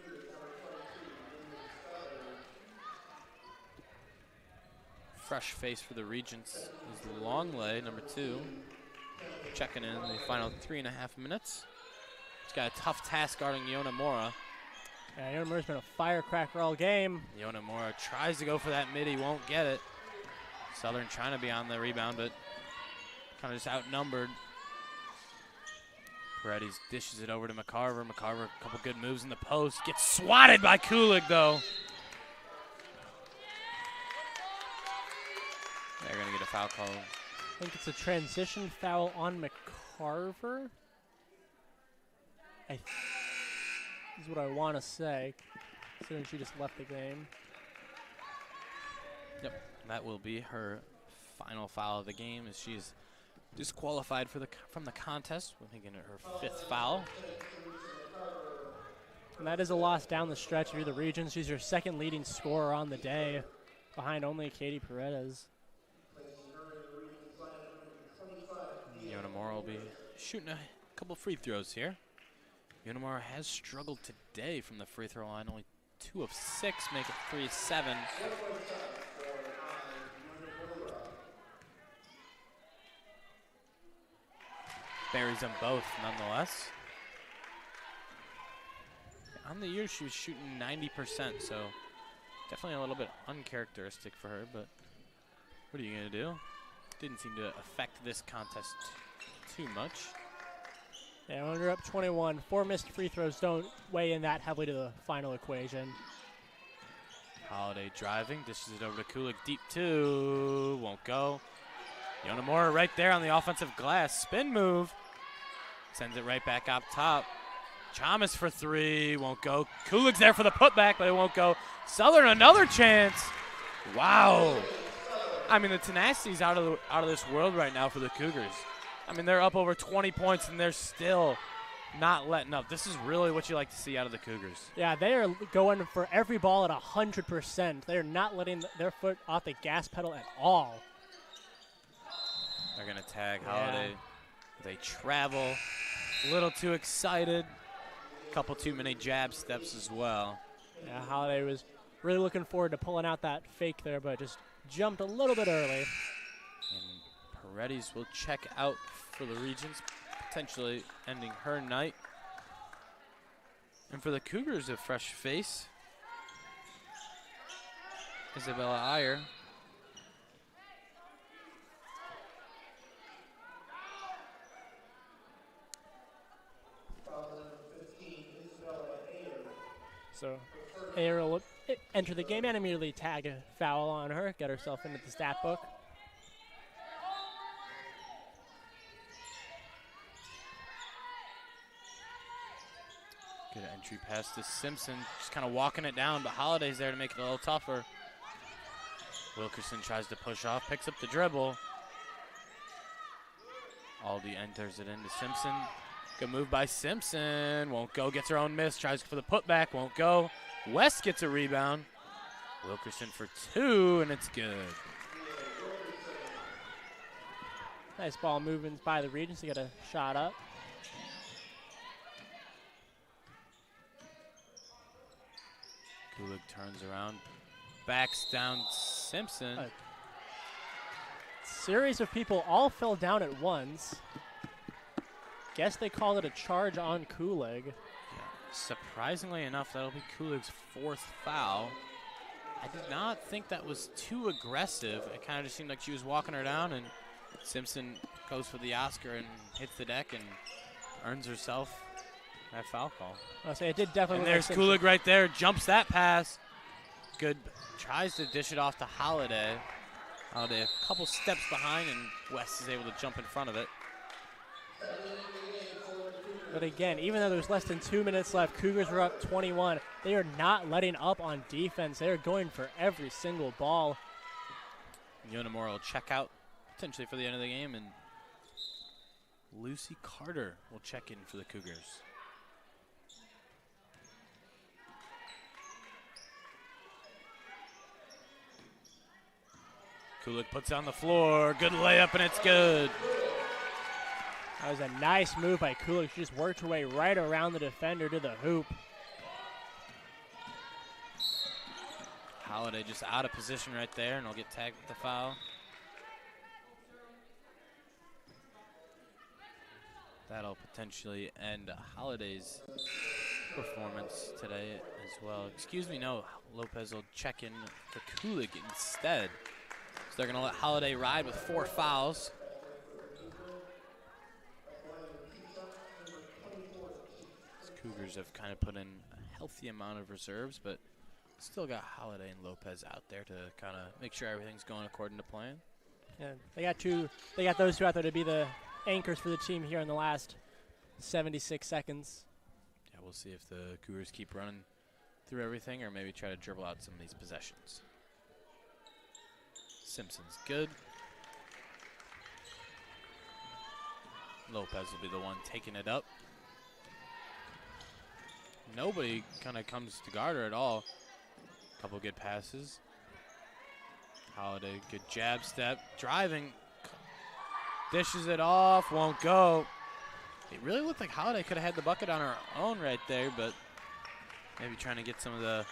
Fresh face for the Regents is Longley, number 2. Checking in the final 3.5 minutes. He's got a tough task guarding Yonemura. Yeah, Yonemura's been a firecracker all game. Yonemura tries to go for that mid. He won't get it. Southern trying to be on the rebound, but kind of just outnumbered. Paredes dishes it over to McCarver. McCarver, a couple good moves in the post. Gets swatted by Kulik, though. They're going to get a foul call. I think it's a transition foul on McCarver. Is what I want to say, considering she just left the game. Yep, that will be her final foul of the game as she is disqualified from the contest. We're making it her 5th foul. And that is a loss down the stretch for the Regents. She's your second leading scorer on the day, behind only Katie Paredes. be shooting a couple free throws here. Unimore has struggled today from the free throw line, only 2 of 6, make it 3-7. Buries them both nonetheless. On the year, she was shooting 90%, so definitely a little bit uncharacteristic for her, but what are you going to do? Didn't seem to affect this contest too much. Yeah, when you're up 21, 4 missed free throws don't weigh in that heavily to the final equation. Holiday driving, dishes it over to Kulik, deep 2, won't go. Unimore right there on the offensive glass, spin move. Sends it right back up top. Chalmers for 3, won't go. Kulig's there for the putback, but it won't go. Southern another chance. Wow. I mean, the tenacity's out of this world right now for the Cougars. I mean, they're up over 20 points, and they're still not letting up. This is really what you like to see out of the Cougars. Yeah, they are going for every ball at 100%. They are not letting their foot off the gas pedal at all. They're going to tag Holiday. They travel. A little too excited. Couple too many jab steps as well. Yeah, Holiday was really looking forward to pulling out that fake there, but just jumped a little bit early. And Paredes will check out for the Regents, potentially ending her night. And for the Cougars, a fresh face. Isabella Iyer. So Ayer will enter the game and immediately tag a foul on her, get herself into the stat book. Good entry pass to Simpson, just kind of walking it down, but Holiday's there to make it a little tougher. Wilkerson tries to push off, picks up the dribble. Aldi enters it into Simpson. Good move by Simpson. Won't go. Gets her own miss. Tries for the putback. Won't go. West gets a rebound. Wilkerson for 2, and it's good. Nice ball movements by the Regents to get a shot up. Kulig turns around. Backs down Simpson. A series of people all fell down at once. Guess they called it a charge on Kulig. Yeah, surprisingly enough, that'll be Kulig's 4th foul. I did not think that was too aggressive. It kind of just seemed like she was walking her down, and Simpson goes for the Oscar and hits the deck and earns herself that foul call. I'll say it did definitely. And there's Kulig right there, jumps that pass. Good, tries to dish it off to Holiday. Holiday a couple steps behind, and West is able to jump in front of it. But again, even though there's less than 2 minutes left, Cougars were up 21. They are not letting up on defense. They are going for every single ball. Unimore will check out potentially for the end of the game, and Lucy Carter will check in for the Cougars. Kulik puts it on the floor. Good layup, and it's good. That was a nice move by Kulik. She just worked her way right around the defender to the hoop. Holiday just out of position right there, and he'll get tagged with the foul. That'll potentially end Holiday's performance today as well. Excuse me, no. Lopez will check in for Kulik instead. So they're going to let Holiday ride with 4 fouls. Cougars have kind of put in a healthy amount of reserves, but still got Holiday and Lopez out there to kind of make sure everything's going according to plan. Yeah, they got those two out there to be the anchors for the team here in the last 76 seconds. Yeah, we'll see if the Cougars keep running through everything or maybe try to dribble out some of these possessions. Simpson's good. Lopez will be the one taking it up. Nobody kind of comes to guard her at all. Couple good passes. Holiday, good jab step. Driving. Dishes it off, won't go. It really looked like Holiday could have had the bucket on her own right there, but maybe trying to get some of the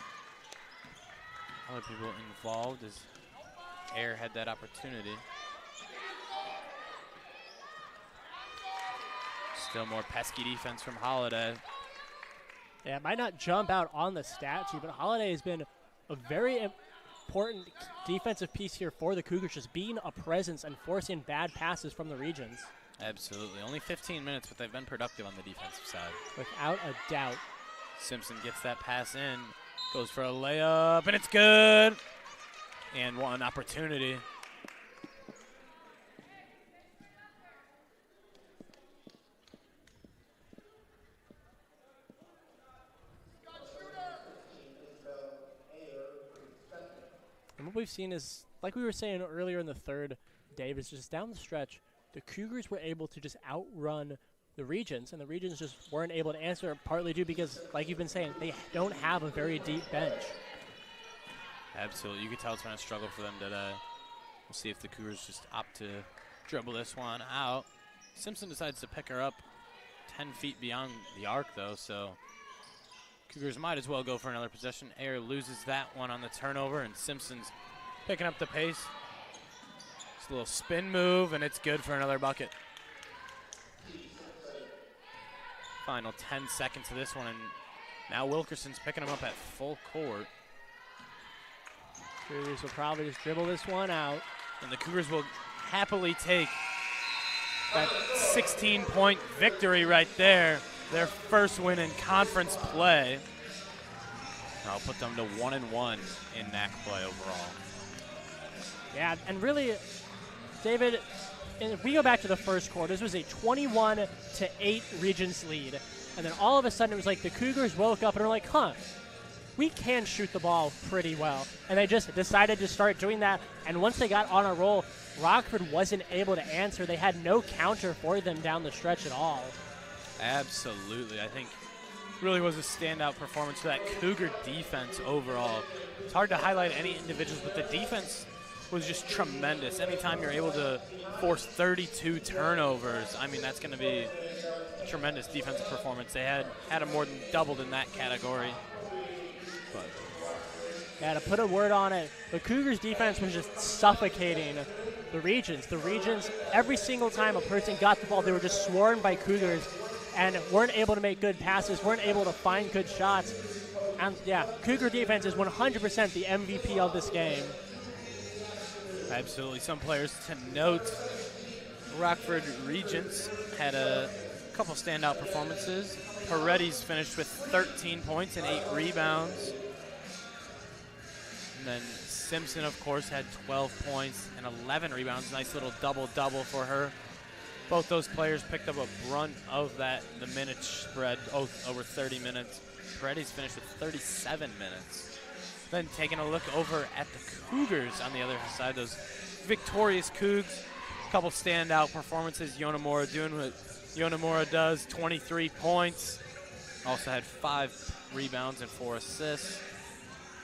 other people involved as Air had that opportunity. Still more pesky defense from Holiday. Yeah, it might not jump out on the stat sheet, but Holiday has been a very important defensive piece here for the Cougars, just being a presence and forcing bad passes from the Regions. Absolutely. Only 15 minutes, but they've been productive on the defensive side. Without a doubt. Simpson gets that pass in, goes for a layup, and it's good. And one opportunity. And what we've seen is, like we were saying earlier in the third, Dave, is just down the stretch, the Cougars were able to just outrun the Regions, and the Regions just weren't able to answer, partly due because, like you've been saying, they don't have a very deep bench. Absolutely. You could tell it's been a struggle for them today. We'll see if the Cougars just opt to dribble this one out. Simpson decides to pick her up 10 feet beyond the arc, though, so Cougars might as well go for another possession. Air loses that one on the turnover, and Simpson's picking up the pace. Just a little spin move, and it's good for another bucket. Final 10 seconds of this one, and now Wilkerson's picking them up at full court. Cougars will probably just dribble this one out. And the Cougars will happily take that 16-point victory right there. Their first win in conference play. I'll put them to 1-1 in NAC play overall. Yeah, and really, David, if we go back to the first quarter, this was a 21-8 Regions lead. And then all of a sudden it was like the Cougars woke up and were like, we can shoot the ball pretty well. And they just decided to start doing that. And once they got on a roll, Rockford wasn't able to answer. They had no counter for them down the stretch at all. Absolutely. I think really was a standout performance for that Cougar defense overall. It's hard to highlight any individuals, but the defense was just tremendous. Anytime you're able to force 32 turnovers, I mean, that's going to be a tremendous defensive performance. They had them more than doubled in that category. But yeah, to put a word on it, the Cougars defense was just suffocating the Regions. The Regions, every single time a person got the ball, they were just swarmed by Cougars and weren't able to make good passes, weren't able to find good shots. And yeah, Cougar defense is 100% the MVP of this game. Absolutely. Some players to note, Rockford Regents had a couple standout performances. Paredes finished with 13 points and 8 rebounds. And then Simpson, of course, had 12 points and 11 rebounds. Nice little double-double for her. Both those players picked up a brunt of the minute spread, over 30 minutes. Paredes finished with 37 minutes. Then taking a look over at the Cougars on the other side, those victorious Cougs. A couple standout performances. Yonemura doing what Yonemura does, 23 points. Also had 5 rebounds and 4 assists.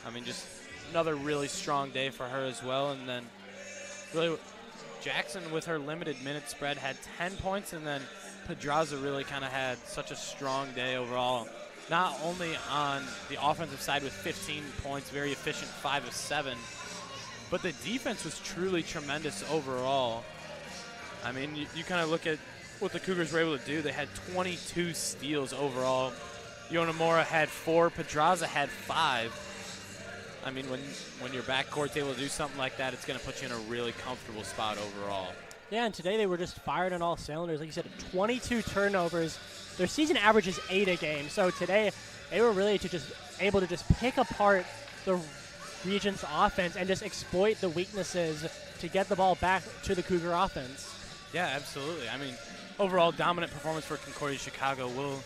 I mean, just another really strong day for her as well. And then really Jackson, with her limited minute spread, had 10 points, and then Pedraza really kind of had such a strong day overall. Not only on the offensive side with 15 points, very efficient, 5 of 7, but the defense was truly tremendous overall. I mean, you kind of look at what the Cougars were able to do. They had 22 steals overall. Yonemura had 4, Pedraza had 5. I mean, when your backcourt's able to do something like that, it's going to put you in a really comfortable spot overall. Yeah, and today they were just fired on all cylinders. Like you said, 22 turnovers. Their season average is 8 a game. So today they were really able to just pick apart the Regents' offense and just exploit the weaknesses to get the ball back to the Cougar offense. Yeah, absolutely. I mean, overall dominant performance for Concordia Chicago. We'll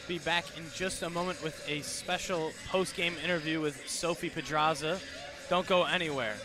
be back in just a moment with a special post-game interview with Sophie Pedraza. Don't go anywhere.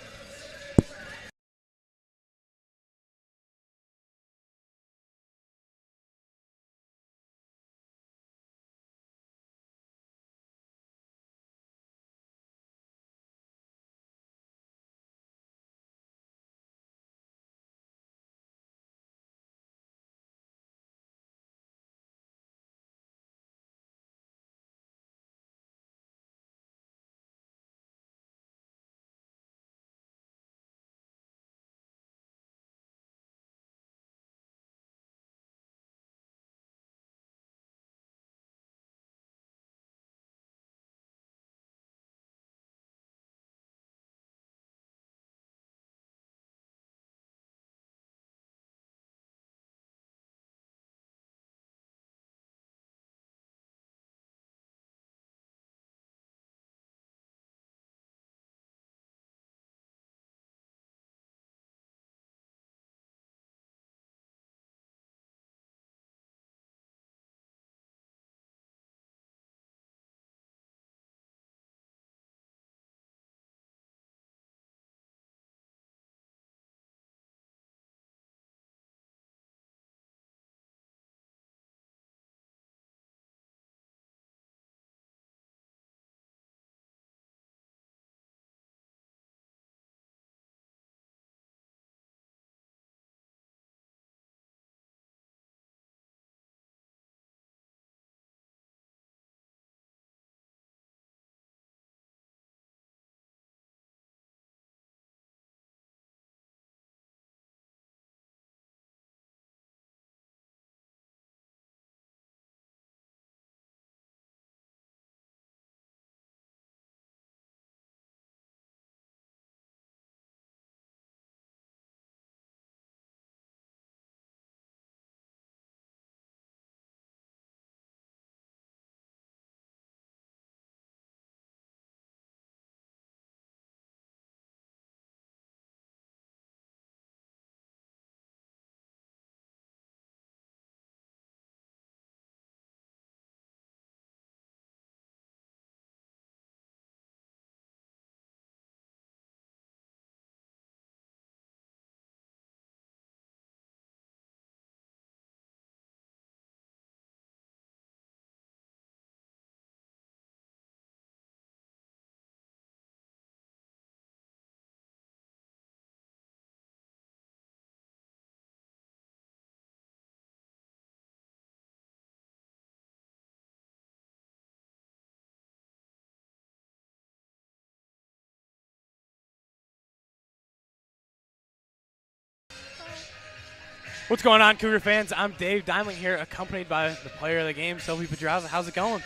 What's going on, Cougar fans? I'm Dave Diamling here, accompanied by the player of the game, Sophie Pedraza. How's it going?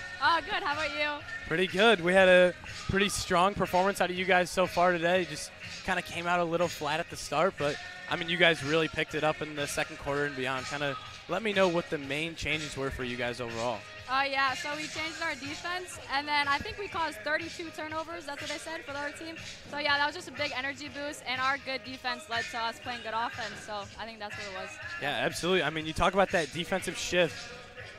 Good. How about you? Pretty good. We had a pretty strong performance out of you guys so far today. Just kind of came out a little flat at the start, but, I mean, you guys really picked it up in the second quarter and beyond. Kind of let me know what the main changes were for you guys overall. Yeah, so we changed our defense, and then I think we caused 32 turnovers. That's what I said for our team. So, yeah, that was just a big energy boost, and our good defense led to us playing good offense. So I think that's what it was. Yeah, absolutely. I mean, you talk about that defensive shift.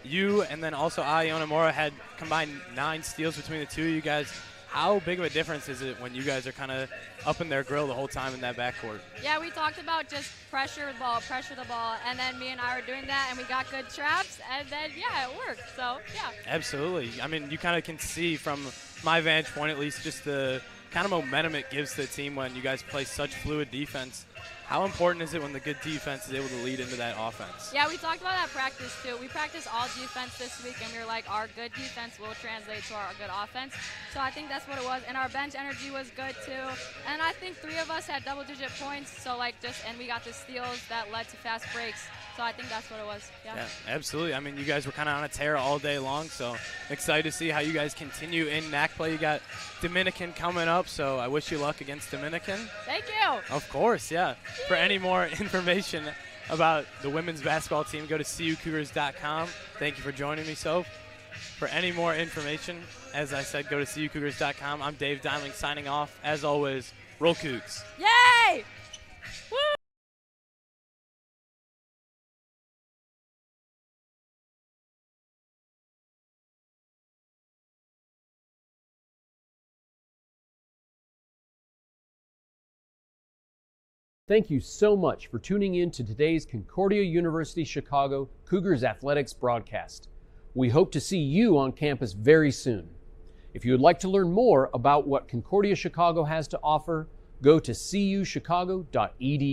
You and then also Iona Mora had combined 9 steals between the two of you guys. How big of a difference is it when you guys are kind of up in their grill the whole time in that backcourt? Yeah, we talked about just pressure the ball, and then me and I were doing that, and we got good traps, and then, yeah, it worked. So, yeah. Absolutely. I mean, you kind of can see from my vantage point at least just the kind of momentum it gives the team when you guys play such fluid defense. How important is it when the good defense is able to lead into that offense? Yeah, we talked about that practice too. We practiced all defense this week, and we were like, our good defense will translate to our good offense. So I think that's what it was. And our bench energy was good too. And I think 3 of us had double-digit points. So and we got the steals that led to fast breaks. So I think that's what it was. Yeah, absolutely. I mean, you guys were kind of on a tear all day long, so excited to see how you guys continue in NAC play. You got Dominican coming up, so I wish you luck against Dominican. Thank you. Of course, yeah. For any more information about the women's basketball team, go to CUCougars.com. Thank you for joining me, Soph. For any more information, as I said, go to CUCougars.com. I'm Dave Diamling signing off. As always, roll Cougs. Yay! Woo! Thank you so much for tuning in to today's Concordia University Chicago Cougars Athletics broadcast. We hope to see you on campus very soon. If you would like to learn more about what Concordia Chicago has to offer, go to cuchicago.edu.